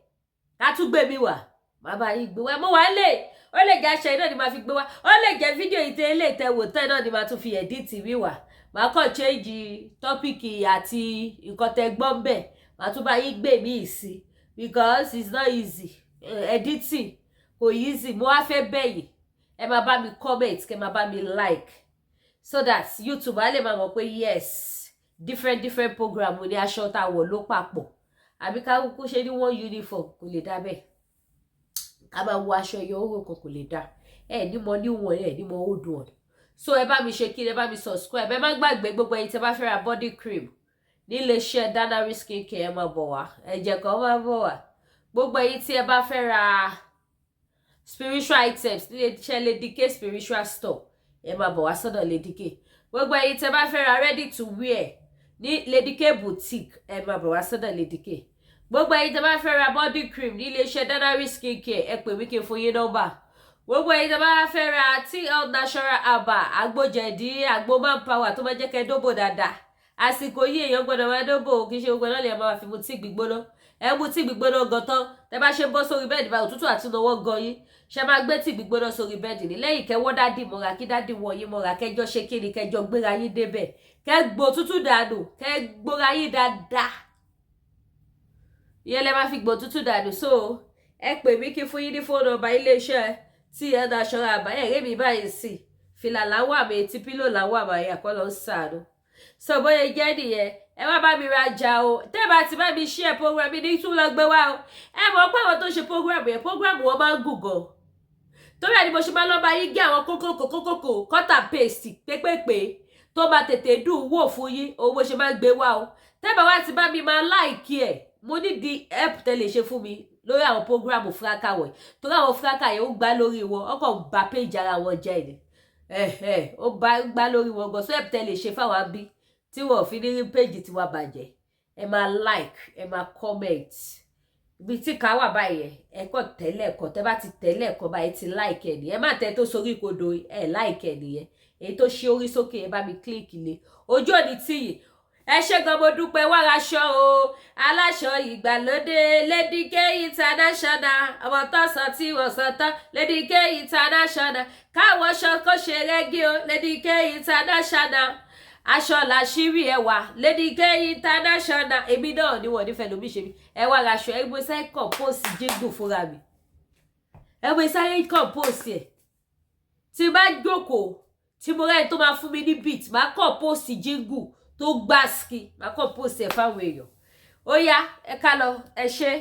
Speaker 9: Ká tún gbé mi wá. Bàbá yìí gbé wá. Mo wá lè. Ó lè jẹ́ aṣọ iná ni màá fi gbé wá. Ó lè jẹ́ fídíò ìtẹ́ ilé ìtẹ́wò tẹ́ náà ni màá tún fi edit mi wá. Màá kàn change tọ́pìkì àti nǹkan tẹ́ gbọ́ ń bẹ̀. Màá tún bá yín gbé mi sí. Because it's not easy. Editing kò easy. Mo wá fẹ́ bẹ̀yìn. Ẹ máa bá mi comment, kẹ́ máa bá mi like, so that YouTube á lè máa mọ̀ pé yes, different program ní aṣọ tá wọ̀ ló papọ̀. Àbí ká kúkú ṣe ní one uniform kò lè dá bẹ́ẹ̀. Ká máa wọ aṣọ yọ owó kan kò lè dá. Ní mo ní wọn, ní mo old one. So ẹ bá mi ṣe kí ẹ bá mi subscribe. Ẹ má gbàgbé gbogbo ẹ̀yin tí bá fẹ́ ra body cream ní ilé-iṣẹ́ Danari skincare ẹ máa bọ̀ wá. Ẹ̀jẹ̀ kan máa bọ̀ wá. Gbogbo ẹ̀yin tí ẹ bá fẹ́ ra spiritual items ní ilé-iṣẹ́ Lady K spiritual store ẹ máa bọ̀ wá sọ́dọ̀ Lady K. Gbogbo ẹ̀yin tẹ́ bá fẹ́ ra ready to wear ní Lady K boutique ẹ máa bọ̀ wá sọ́dọ̀ Lady K. Gbogbo ẹ̀yin tẹ́ bá fẹ́ ra body cream ní ilé-iṣẹ́ Danari skincare ẹ pè mí kí n fún yín nọ́mbà. Gbogbo ẹ̀yin tẹ́ bá fẹ́ ra TL natural herbal agbójẹ̀dí àgbo manpower tó máa jẹ́ kẹ́ dóbò dáadáa. Àsìkò yìí èèyàn gbọ́dọ̀ máa dóbò kì í ṣe gbogbo náà lè máa fi mu tíì gbígbóná. Ẹ mu tíì gbígbóná gan tán tẹ́ bá ṣe bọ́ sórí bẹ́ẹ̀dì bá òtútù àti ìnáwó gan yín. Ṣé máa gbé tíì gbígbóná sórí bẹ́ẹ̀dì ní lẹ́yìn kẹwọ́ dádì mọ́ra kí dádì wọ̀nyí mọ́ra kẹjọ ṣe kíni kẹjọ gbéra yín débẹ̀ kẹ gbó tútù dànù kẹ gbóra yín dáadáa. Ìyẹn lẹ máa fi gbó tútù dànù. So ẹ pè mí kí fún yín ní fóònù nọ́mbà iléeṣẹ́ TL natural herbal ẹ̀ mi báyìí sí fìlà láwọ̀ àmì etí pílò láwọ̀ àmì àkọlọ́ ń sàánú. So bóyá jẹ́ nìyẹn ẹ wá bá mi rajà o tẹ́ bá ti bá mi share program mi ní tún lọ gbé wá o. Ẹ mọ̀ pé àwọn tó ṣe program yẹn program wọn máa ń gùn gan. Torí ẹni mo ṣe máa lọ bá yín gé àwọn kókókò cut and paste pépépé tó máa tètè dùn wò fún yín òun mo ṣe máa gbé wá o. Tẹ́ bá wá ti bá mi máa like ẹ̀ mo ní di help tẹ́ lè ṣe fún mi lórí àwọn program fúráká wọ̀nyí torí àwọn fúráká yẹn ó gbá lórí wọn ọkọ̀ bá page ara wọn jẹ́ ni ó bá gbá lórí wọn gan so help tẹ́ lè ṣe fáwọn bí tí wọ́n fi ní page tí wọ́n bàjẹ́ ẹ máa like ẹ máa comment bí tí ká wà báyẹn ẹ kọ́ tẹ́lẹ̀ ẹ̀kọ́ tẹ́ bá ti tẹ́lẹ̀ ẹ̀kọ́ báyìí ti like ẹ̀ ní ẹ má tẹ́ tó sórí ìkodo ẹ like ẹ̀ nìyẹn èyí tó ṣe orí sókè ẹ bá mi click lé ojú òní tíyì ẹ ṣé gan mo dúpẹ́ wá raṣọ o aláṣọ ìgbàlódé Lady K international ọmọ tó sọ tí wọ́n sọ tán Lady K international káwọ́ ṣọ kó ṣe rẹ́gí o Lady K international aṣọ làṣírí ẹwà Lady K international èmi náà ni wọ́n nífẹ̀ẹ́ lómi ṣe mi ẹ wá raṣọ ẹ gbé sáyé compose jíngù fúnra mi ẹ gbé sáyé compose ẹ tí bá jókòó tí mo rẹ́ni tó máa fún mi ní beat máa compose jíngù tó gbáàsì máa compose ẹ fáwọn èèyàn ó yá ẹ ká lọ ẹ ṣé.